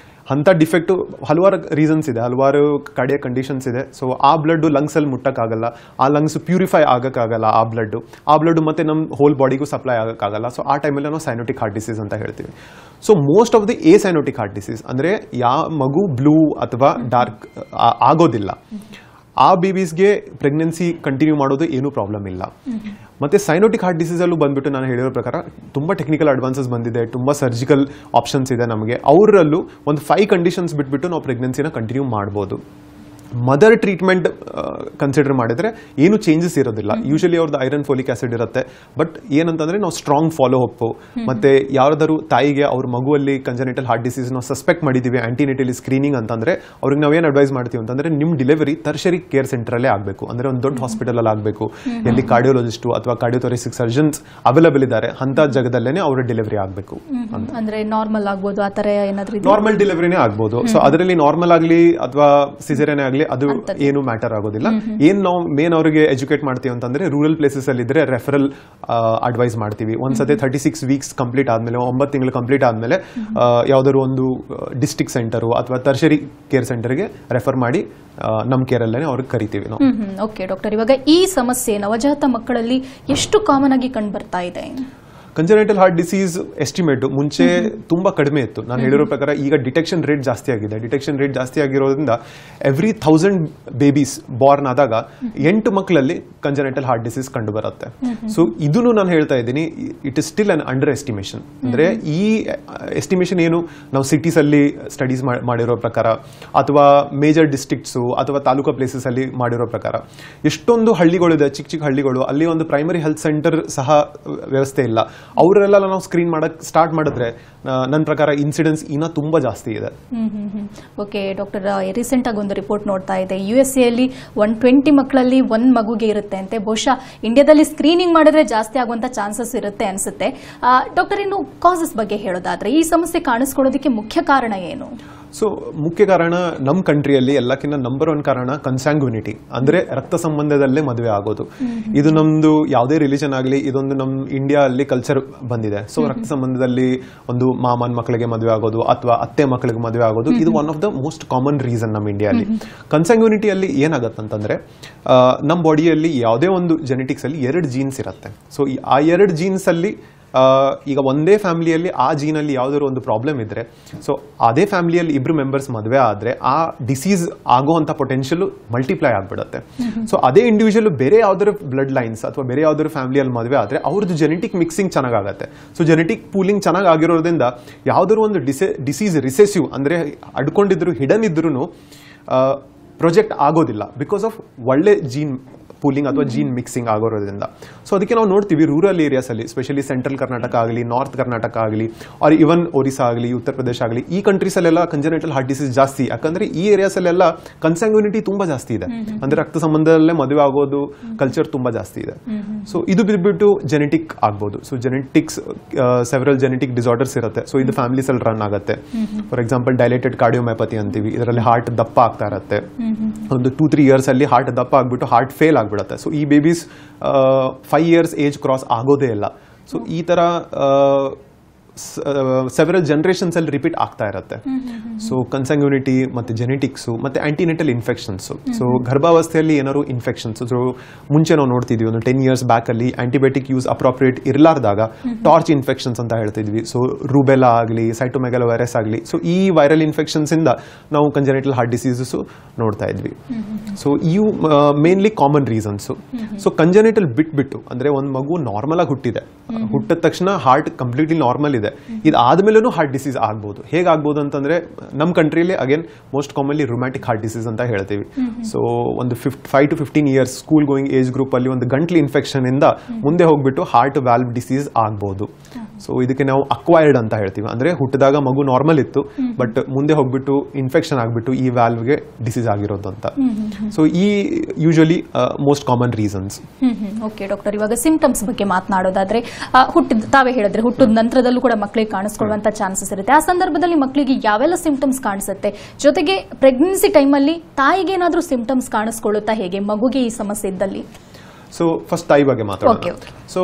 ಅಂಥ ಡಿಫೆಕ್ಟು ಹಲವಾರು ರೀಸನ್ಸ್ ಇದೆ, ಹಲವಾರು ಕಾರ್ಡಿಯಾಕ್ ಕಂಡೀಷನ್ಸ್ ಇದೆ. ಸೊ ಆ ಬ್ಲಡ್ ಲಂಗ್ಸಲ್ಲಿ ಮುಟ್ಟಕ್ಕಾಗಲ್ಲ, ಆ ಲಂಗ್ಸ್ ಪ್ಯೂರಿಫೈ ಆಗೋಕ್ಕಾಗಲ್ಲ, ಆ ಬ್ಲಡ್ ಮತ್ತೆ ನಮ್ಮ ಹೋಲ್ ಬಾಡಿಗೂ ಸಪ್ಲೈ ಆಗೋಕ್ಕಾಗಲ್ಲ. ಸೊ ಆ ಟೈಮಲ್ಲಿ ನಾವು ಸೈನೋಟಿಕ್ ಹಾರ್ಟ್ ಡಿಸೀಸ್ ಅಂತ ಹೇಳ್ತೀವಿ. So most of the cyanotic heart disease ಅಂದರೆ ಯಾವ ಮಗು ಬ್ಲೂ ಅಥವಾ ಡಾರ್ಕ್ ಆಗೋದಿಲ್ಲ, ಆ ಬೇಬೀಸ್ಗೆ ಪ್ರೆಗ್ನೆನ್ಸಿ ಕಂಟಿನ್ಯೂ ಮಾಡೋದು ಏನೂ ಪ್ರಾಬ್ಲಮ್ ಇಲ್ಲ. ಮತ್ತೆ ಸೈನೋಟಿಕ್ ಹಾರ್ಟ್ ಡಿಸೀಸಲ್ಲೂ ಬಂದ್ಬಿಟ್ಟು ನಾನು ಹೇಳಿರೋ ಪ್ರಕಾರ ತುಂಬ ಟೆಕ್ನಿಕಲ್ ಅಡ್ವಾನ್ಸಸ್ ಬಂದಿದೆ, ತುಂಬ ಸರ್ಜಿಕಲ್ ಆಪ್ಷನ್ಸ್ ಇದೆ ನಮಗೆ. ಅವರಲ್ಲೂ ಒಂದು 5 ಕಂಡೀಷನ್ಸ್ ಬಿಟ್ಬಿಟ್ಟು ನಾವು ಪ್ರೆಗ್ನೆನ್ಸಿನ ಕಂಟಿನ್ಯೂ ಮಾಡ್ಬೋದು. ಮದರ್ ಟ್ರೀಟ್ಮೆಂಟ್ ಕನ್ಸಿಡರ್ ಮಾಡಿದ್ರೆ ಏನು ಚೇಂಜಸ್ ಇರೋದಿಲ್ಲ. ಯೂಶಲಿ ಅವ್ರದ್ದು ಐರನ್ ಫೋಲಿಕ್ ಆಸಿಡ್ ಇರುತ್ತೆ, ಬಟ್ ಏನಂತಂದ್ರೆ ನಾವು ಸ್ಟ್ರಾಂಗ್ ಫಾಲೋ ಅಪ್ ಮತ್ತೆ ಯಾವ್ದಾದ್ರು ತಾಯಿಗೆ ಅವ್ರ ಮಗುವಲ್ಲಿ ಕಂಜನಿಟಲ್ ಹಾರ್ಟ್ ಡಿಸೀಸ್ ನಾವು ಸಸ್ಪೆಕ್ಟ್ ಮಾಡಿದೀವಿ ಆಂಟಿನೆಟಲಿ ಸ್ಕ್ರೀನಿಂಗ್ ಅಂತಂದ್ರೆ ಅವ್ರಿಗೆ ನಾವೇನು ಅಡ್ವೈಸ್ ಮಾಡ್ತೀವಿ ಅಂತಂದ್ರೆ ನಿಮ್ ಡೆಲಿವರಿ ಟರ್ಷರಿ ಕೇರ್ ಸೆಂಟರ್ ಅಲ್ಲೇ ಆಗಬೇಕು, ಅಂದ್ರೆ ಒಂದು ದೊಡ್ಡ ಹಾಸ್ಪಿಟಲ್ ಅಲ್ಲಿ ಆಗಬೇಕು, ಎಲ್ಲಿ ಕಾರ್ಡಿಯೋಲಜಿಸ್ಟ್ ಅಥವಾ ಕಾರ್ಡಿಯೋಥೊರೆಸಿಕ್ ಸರ್ಜನ್ಸ್ ಅವೈಲೇಬಲ್ ಇದ್ದಾರೆ ಅಂತ ಜಾಗದಲ್ಲೇನೆ ಅವ್ರ ಡೆಲಿವರಿ ಆಗಬೇಕು. ಅಂದ್ರೆ ನಾರ್ಮಲ್ ಆಗ್ಬೋದು, ಆ ತರ ಏನಾದ್ರೂ ನಾರ್ಮಲ್ ಡೆಲಿವರಿನೇ ಆಗ್ಬೋದು. ಸೊ ಅದರಲ್ಲಿ ನಾರ್ಮಲ್ ಆಗಲಿ ಅಥವಾ ಸಿಸೇರಿಯನ್ ಆಗಲಿ ಅದು ಏನು ಮ್ಯಾಟರ್ ಆಗೋದಿಲ್ಲ. ಏನ್ ನಾವು ಮೇನ್ ಅವರಿಗೆ ಎಜುಕೇಟ್ ಮಾಡ್ತೀವಿ ಅಂತಂದ್ರೆ ರೂರಲ್ ಪ್ಲೇಸಸ್ ಅಲ್ಲಿ ಇದ್ರೆ ರೆಫರಲ್ ಅಡ್ವೈಸ್ ಮಾಡ್ತೀವಿ. ಒಂದ್ಸತಿ 36 ವೀಕ್ಸ್ ಕಂಪ್ಲೀಟ್ ಆದ್ಮೇಲೆ, 9 ತಿಂಗಳು ಕಂಪ್ಲೀಟ್ ಆದ್ಮೇಲೆ ಯಾವ್ದಾದ್ರು ಒಂದು ಡಿಸ್ಟ್ರಿಕ್ಟ್ ಸೆಂಟರ್ ಅಥವಾ ಟರ್ಷರಿ ಕೇರ್ ಸೆಂಟರ್ಗೆ ರೆಫರ್ ಮಾಡಿ ನಮ್ಮ ಕೇರಲ್ಲೇ ಅವ್ರಿಗೆ ಕರಿತೀವಿ ನಾವು. ಓಕೆ ಡಾಕ್ಟರ್, ಇವಾಗ ಈ ಸಮಸ್ಯೆ ನವಜಾತ ಮಕ್ಕಳಲ್ಲಿ ಎಷ್ಟು ಕಾಮನ್ ಆಗಿ ಕಂಡು ಬರ್ತಾ ಇದೆ? ಕಂಜನೈಟಲ್ ಹಾರ್ಟ್ ಡಿಸೀಸ್ ಎಸ್ಟಿಮೇಟ್ ಮುಂಚೆ ತುಂಬಾ ಕಡಿಮೆ ಇತ್ತು. ನಾನು ಹೇಳಿರೋ ಪ್ರಕಾರ ಈಗ ಡಿಟೆಕ್ಷನ್ ರೇಟ್ ಜಾಸ್ತಿ ಆಗಿದೆ. ಡಿಟೆಕ್ಷನ್ ರೇಟ್ ಜಾಸ್ತಿ ಆಗಿರೋದ್ರಿಂದ ಎವ್ರಿ 1000 ಬೇಬೀಸ್ ಬಾರ್ನ್ ಆದಾಗ 8 ಮಕ್ಕಳಲ್ಲಿ ಕಂಜನೈಟಲ್ ಹಾರ್ಟ್ ಡಿಸೀಸ್ ಕಂಡು ಬರುತ್ತೆ. ಸೊ ಇದನ್ನು ನಾನು ಹೇಳ್ತಾ ಇದ್ದೀನಿ, it is still an under estimation. ಅಂದ್ರೆ ಈ ಎಸ್ಟಿಮೇಷನ್ ಏನು ನಾವು ಸಿಟೀಸ್ ಅಲ್ಲಿ ಸ್ಟಡೀಸ್ ಮಾಡಿರೋ ಪ್ರಕಾರ ಅಥವಾ ಮೇಜರ್ ಡಿಸ್ಟ್ರಿಕ್ಟ್ಸ್ ಅಥವಾ ತಾಲೂಕಾ ಪ್ಲೇಸಸ್ ಅಲ್ಲಿ ಮಾಡಿರೋ ಪ್ರಕಾರ ಎಷ್ಟೊಂದು ಹಳ್ಳಿಗಳಿದೆ, ಚಿಕ್ಕ ಚಿಕ್ಕ ಹಳ್ಳಿಗಳು, ಅಲ್ಲಿ ಒಂದು ಪ್ರೈಮರಿ ಹೆಲ್ತ್ ಸೆಂಟರ್ ಸಹ ವ್ಯವಸ್ಥೆ ಇಲ್ಲ. ಅವರೆಲ್ಲ ನಾವು ಸ್ಕ್ರೀನ್ ಮಾಡಕ್ ಸ್ಟಾರ್ಟ್ ಮಾಡಿದ್ರೆ ನನ್ನ ಪ್ರಕಾರ ಇನ್ಸಿಡೆನ್ಸ್ ಇನ್ನ ತುಂಬಾ ಜಾಸ್ತಿ ಇದೆ. ಓಕೆ ಡಾಕ್ಟರ್, ರೀಸೆಂಟ್ ಆಗಿ ಒಂದು ರಿಪೋರ್ಟ್ ನೋಡ್ತಾ ಇದೆ, USA ಅಲ್ಲಿ 120 ಮಕ್ಕಳಲ್ಲಿ 1 ಮಗುಗೆ ಇರುತ್ತೆ ಅಂತೆ. ಬಹುಶಃ ಇಂಡಿಯಾದಲ್ಲಿ ಸ್ಕ್ರೀನಿಂಗ್ ಮಾಡಿದ್ರೆ ಜಾಸ್ತಿ ಆಗುವಂತ ಚಾನ್ಸಸ್ ಇರುತ್ತೆ ಅನ್ಸುತ್ತೆ. ಡಾಕ್ಟರ್, ಇನ್ನು ಕಾಸಸ್ ಬಗ್ಗೆ ಹೇಳೋದಾದ್ರೆ ಈ ಸಮಸ್ಯೆ ಕಾಣಿಸ್ಕೊಳ್ಳೋದಕ್ಕೆ ಮುಖ್ಯ ಕಾರಣ ಏನು? ಸೊ ಮುಖ್ಯ ಕಾರಣ ನಮ್ಮ ಕಂಟ್ರಿಯಲ್ಲಿ ಎಲ್ಲಕ್ಕಿಂತ ನಂಬರ್ 1 ಕಾರಣ ಕನ್ಸಾಂಗ್ವಿನಿಟಿ, ಅಂದ್ರೆ ರಕ್ತ ಸಂಬಂಧದಲ್ಲೇ ಮದುವೆ ಆಗೋದು. ಇದು ನಮ್ದು ಯಾವುದೇ ರಿಲಿಜನ್ ಆಗಲಿ, ಇದೊಂದು ನಮ್ಮ ಇಂಡಿಯಾ ಅಲ್ಲಿ ಕಲ್ಚರ್ ಬಂದಿದೆ. ಸೊ ರಕ್ತ ಸಂಬಂಧದಲ್ಲಿ ಒಂದು ಮಾಮನ್ ಮಕ್ಕಳಿಗೆ ಮದುವೆ ಆಗೋದು ಅಥವಾ ಅತ್ತೆ ಮಕ್ಕಳಿಗೆ ಮದುವೆ ಆಗೋದು, ಇದು one of the most common reason ನಮ್ಮ ಇಂಡಿಯಾದಲ್ಲಿ. ಕನ್ಸಾಂಗ್ವಿನಿಟಿಯಲ್ಲಿ ಏನಾಗತ್ತಂತಂದ್ರೆ ನಮ್ಮ ಬಾಡಿಯಲ್ಲಿ ಯಾವುದೇ ಒಂದು ಜೆನೆಟಿಕ್ಸ್ ಅಲ್ಲಿ 2 ಜೀನ್ಸ್ ಇರುತ್ತೆ. ಸೊ ಆ 2 ಜೀನ್ಸ್ ಅಲ್ಲಿ ಈಗ ಒಂದೇ ಫ್ಯಾಮಿಲಿಯಲ್ಲಿ ಆ ಜೀನಲ್ಲಿ ಯಾವ್ದಾದ್ರು ಒಂದು ಪ್ರಾಬ್ಲಮ್ ಇದ್ರೆ, ಸೊ ಅದೇ ಫ್ಯಾಮಿಲಿಯಲ್ಲಿ 2 ಮೆಂಬರ್ಸ್ ಮದುವೆ ಆದ್ರೆ ಆ ಡಿಸೀಸ್ ಆಗುವಂತ ಪೊಟೆನ್ಷಿಯಲ್ ಮಲ್ಟಿಪ್ಲೈ ಆಗ್ಬಿಡುತ್ತೆ. ಸೊ ಅದೇ ಇಂಡಿವಿಜುವಲ್ ಬೇರೆ ಯಾವ್ದಾದ್ರು ಬ್ಲಡ್ ಲೈನ್ಸ್ ಅಥವಾ ಬೇರೆ ಯಾವ್ದಾದ್ರು ಫ್ಯಾಮಿಲಿಯಲ್ಲಿ ಮದುವೆ ಆದ್ರೆ ಅವ್ರದ್ದು ಜೆನೆಟಿಕ್ ಮಿಕ್ಸಿಂಗ್ ಚೆನ್ನಾಗುತ್ತೆ. ಸೊ ಜೆನೆಟಿಕ್ ಪೂಲಿಂಗ್ ಚೆನ್ನಾಗಿ ಆಗಿರೋದ್ರಿಂದ ಯಾವ್ದಾದ್ರು ಒಂದು ಡಿಸೀಸ್ ರಿಸೆಸಿವ್ ಅಂದ್ರೆ ಅಡ್ಕೊಂಡಿದ್ರು ಹಿಡನ್ ಇದ್ರೂ ಪ್ರೊಜೆಕ್ಟ್ ಆಗೋದಿಲ್ಲ, ಬಿಕಾಸ್ ಆಫ್ ಒಳ್ಳೆ ಜೀನ್ ಪೂಲಿಂಗ್ ಅಥವಾ ಜೀನ್ ಮಿಕ್ಸಿಂಗ್ ಆಗೋದ್ರಿಂದ. ಸೊ ಅದಕ್ಕೆ ನಾವು ನೋಡ್ತೀವಿ ರೂರಲ್ ಏರಿಯಾಸ್ ಅಲ್ಲಿ, ಸ್ಪೆಷಲಿ ಸೆಂಟ್ರಲ್ ಕರ್ನಾಟಕ ಆಗಲಿ, ನಾರ್ತ್ ಕರ್ನಾಟಕ ಆಗಲಿ, ಆರ್ ಇವನ್ ಒರಿಸ್ಸಾ ಆಗಲಿ, ಉತ್ತರ ಪ್ರದೇಶ ಆಗಲಿ, ಈ ಕಂಟ್ರೀಸ್ ಅಲ್ಲೆಲ್ಲ ಕಂಜನೈಟಲ್ ಹಾರ್ಟ್ ಡಿಸೀಸ್ ಜಾಸ್ತಿ. ಯಾಕಂದ್ರೆ ಈ ಏರಿಯಾಸ್ ಅಲ್ಲೆಲ್ಲ ಕನ್ಸಾಂಗ್ವಿನಿಟಿ ತುಂಬಾ ಜಾಸ್ತಿ ಇದೆ, ಅಂದ್ರೆ ರಕ್ತ ಸಂಬಂಧದಲ್ಲೇ ಮದುವೆ ಆಗೋದು ಕಲ್ಚರ್ ತುಂಬಾ ಜಾಸ್ತಿ ಇದೆ. ಸೊ ಇದು ಬಿದ್ಬಿಟ್ಟು ಜೆನೆಟಿಕ್ ಆಗ್ಬೋದು. So genetics several genetic disorders ಇರುತ್ತೆ. ಸೊ ಇದು ಫ್ಯಾಮಿಲೀಸ್ ಅಲ್ಲಿ ರನ್ ಆಗುತ್ತೆ. ಫಾರ್ ಎಕ್ಸಾಂಪಲ್ ಡೈಲೇಟೆಡ್ ಕಾರ್ಡಿಯೋಮೈಪತಿ ಅಂತೀವಿ, ಇದರಲ್ಲಿ ಹಾರ್ಟ್ ದಪ್ಪ ಆಗ್ತಾ ಇರುತ್ತೆ. ಒಂದು 2-3 ಇಯರ್ಸ್ ಅಲ್ಲಿ ಹಾರ್ಟ್ ದಪ್ಪ ಆಗ್ಬಿಟ್ಟು ಹಾರ್ಟ್ ಫೇಲ್ ಆಗ್ಬಿಡುತ್ತೆ. ಸೊ ಈ ಬೇಬೀಸ್ 5 ಇಯರ್ಸ್ ಏಜ್ ಕ್ರಾಸ್ ಆಗೋದೇ ಇಲ್ಲ. ಸೊ ಈ ತರ ಸೆವೆರಲ್ ಜನರೇಷನ್ಸ್ ಅಲ್ಲಿ ರಿಪೀಟ್ ಆಗ್ತಾ ಇರುತ್ತೆ. ಸೊ ಕನ್ಸಾಂಗ್ವಿನಿಟಿ ಮತ್ತೆ ಜೆನೆಟಿಕ್ಸ್ ಮತ್ತೆ ಆಂಟಿನೆಟಲ್ ಇನ್ಫೆಕ್ಷನ್ಸ್. ಸೊ ಗರ್ಭಾವಸ್ಥೆಯಲ್ಲಿ ಏನಾದ್ರು ಇನ್ಫೆಕ್ಷನ್ಸ್, ಸೊ ಮುಂಚೆ ನಾವು ನೋಡ್ತಿದ್ವಿ ಒಂದು 10 ಇಯರ್ಸ್ ಬ್ಯಾಕ್ ಅಲ್ಲಿ ಆಂಟಿಬಯೋಟಿಕ್ ಯೂಸ್ ಅಪ್ರೋಪ್ರಿಯೇಟ್ ಇರಲಾರ್ದಾಗ ಟಾರ್ಚ್ ಇನ್ಫೆಕ್ಷನ್ಸ್ ಅಂತ ಹೇಳ್ತಿದ್ವಿ. ಸೊ ರೂಬೆಲಾ ಆಗಲಿ, ಸೈಟೋಮೆಗಾಲೋ ವೈರಸ್ ಆಗಲಿ, ಸೊ ಈ ವೈರಲ್ ಇನ್ಫೆಕ್ಷನ್ಸ್ ಇಂದ ನಾವು ಕಂಜನೈಟಲ್ ಹಾರ್ಟ್ ಡಿಸೀಸಸ್ ನೋಡ್ತಾ ಇದ್ವಿ. ಸೊ ಇವು mainly common reasons. So congenital ಬಿಟ್ಬಿಟ್ಟು ಅಂದ್ರೆ ಒಂದು ಮಗು ನಾರ್ಮಲ್ ಆಗಿ ಹುಟ್ಟಿದೆ, ಹುಟ್ಟಿದ ತಕ್ಷಣ ಹಾರ್ಟ್ ಕಂಪ್ಲೀಟ್ಲಿ ನಾರ್ಮಲ್ ಇದೆ, ಇದಾದ್ಮೇಲೂ ಹಾರ್ಟ್ ಡಿಸೀಸ್ ಆಗ್ಬೋದು. ಹೇಗಾಗ್ಬೋದು ಅಂತಂದ್ರೆ ನಮ್ಮ ಕಂಟ್ರಿಯಲ್ಲಿ again most commonly rheumatic heart disease ಅಂತ ಹೇಳ್ತೀವಿ. ಸೊ ಒಂದು 5 to 15 years school going age group ಅಲ್ಲಿ ಒಂದು ಗಂಟ್ಲಿ ಇನ್ಫೆಕ್ಷನ್ ಇಂದ ಮುಂದೆ ಹೋಗ್ಬಿಟ್ಟು ಹಾರ್ಟ್ ವ್ಯಾಲ್ವ್ ಡಿಸೀಸ್ ಆಗ್ಬೋದು. ಸೊ ಇದಕ್ಕೆ ನಾವು ಅಕ್ವೈರ್ಡ್ ಅಂತ ಹೇಳ್ತೀವಿ, ಅಂದ್ರೆ ಹುಟ್ಟಿದಾಗ ಮಗು ನಾರ್ಮಲ್ ಇತ್ತು, ಬಟ್ ಮುಂದೆ ಹೋಗ್ಬಿಟ್ಟು ಇನ್ಫೆಕ್ಷನ್ ಆಗ್ಬಿಟ್ಟು ಈ ವ್ಯಾಲ್ವ್ಗೆ ಡಿಸೀಸ್ ಆಗಿರೋದು ಅಂತ. ಸೊ ಈ usually most common reasons. Okay doctor, ಇವಾಗ ಸಿಂಪ್ಟಮ್ಸ್ ಬಗ್ಗೆ ಮಾತನಾಡೋದಾದ್ರೆ ತಾವೇ ಹೇಳಿದ್ರೆ ಹುಟ್ಟಿದ ನಂತರದಲ್ಲೂ ಕೂಡ ಮಕ್ಕಳಿಗೆ ಕಾಣಿಸ್ಕೊಳ್ಳುವಂತ ಚಾನ್ಸಸ್ ಇರುತ್ತೆ. ಆ ಸಂದರ್ಭದಲ್ಲಿ ಮಕ್ಕಳಿಗೆ ಯಾವೆಲ್ಲ ಸಿಂಪ್ಟಮ್ಸ್ ಕಾಣಿಸುತ್ತೆ, ಜೊತೆಗೆ ಪ್ರೆಗ್ನೆನ್ಸಿ ಟೈಮಲ್ಲಿ ತಾಯಿಗೆ ಏನಾದ್ರೂ ಸಿಂಪ್ಟಮ್ಸ್ ಕಾಣಿಸ್ಕೊಳ್ಳುತ್ತಾ, ಹೇಗೆ ಮಗುಗೆ ಈ ಸಮಸ್ಯೆ ಇದ್ದಲ್ಲಿ? ಸೊ ಫಸ್ಟ್ ತಾಯಿ ಬಗ್ಗೆ ಮಾತಾಡೋಣ. ಸೊ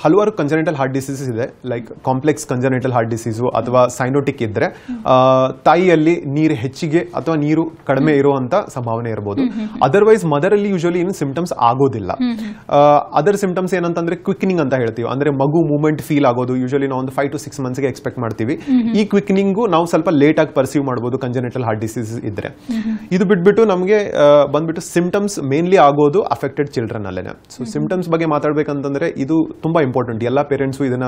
ಹಲವಾರು ಕಂಜನೆಟಲ್ ಹಾರ್ಟ್ ಡಿಸೀಸಸ್ ಇದೆ, like complex congenital heart disease ಅಥವಾ ಸೈನೋಟಿಕ್ ಇದ್ರೆ ತಾಯಿಯಲ್ಲಿ ನೀರು ಹೆಚ್ಚಿಗೆ ಅಥವಾ ನೀರು ಕಡಿಮೆ ಇರುವಂತ ಸಂಭಾವನೆ ಇರಬಹುದು. ಅದರ್ವೈಸ್ ಮದರ್ ಅಲ್ಲಿ ಯೂಶಲಿ ಏನು ಸಿಂಪ್ಟಮ್ಸ್ ಆಗೋದಿಲ್ಲ. ಅದರ್ ಸಿಂಪ್ಟಮ್ಸ್ ಏನಂತಂದ್ರೆ ಕ್ವಿಕ್ನಿಂಗ್ ಅಂತ ಹೇಳ್ತೀವಿ, ಅಂದ್ರೆ ಮಗು ಮೂವ್ಮೆಂಟ್ ಫೀಲ್ ಆಗೋದು. ಯೂಶಲಿ ನಾವು ಒಂದು 5 to 6 months ಎಕ್ಸ್ಪೆಕ್ಟ್ ಮಾಡ್ತೀವಿ. ಈ ಕ್ವಿಕ್ನಿಂಗು ನಾವು ಸ್ವಲ್ಪ ಲೇಟ್ ಆಗಿ ಪರ್ಸೀವ್ ಮಾಡಬಹುದು ಕಂಜನೆಟಲ್ ಹಾರ್ಟ್ ಡಿಸೀಸ್ ಇದ್ರೆ. ಇದು ಬಿಟ್ಬಿಟ್ಟು ನಮಗೆ ಬಂದ್ಬಿಟ್ಟು ಸಿಂಪ್ಟಮ್ಸ್ ಮೇನ್ಲಿ ಆಗೋದು ಅಫೆಕ್ಟೆಡ್ ಚಿಲ್ಡ್ರನ್ ಅಲ್ಲೇನೆ. ಸೊ ಸಿಂಪ್ಟಮ್ಸ್ ಬಗ್ಗೆ ಮಾತಾಡ್ಬೇಕಂತಂದ್ರೆ ಇದು ತುಂಬಾ ಇಂಪಾರ್ಟೆಂಟ್. ಎಲ್ಲ ಪೇರೆಂಟ್ಸು ಇದನ್ನ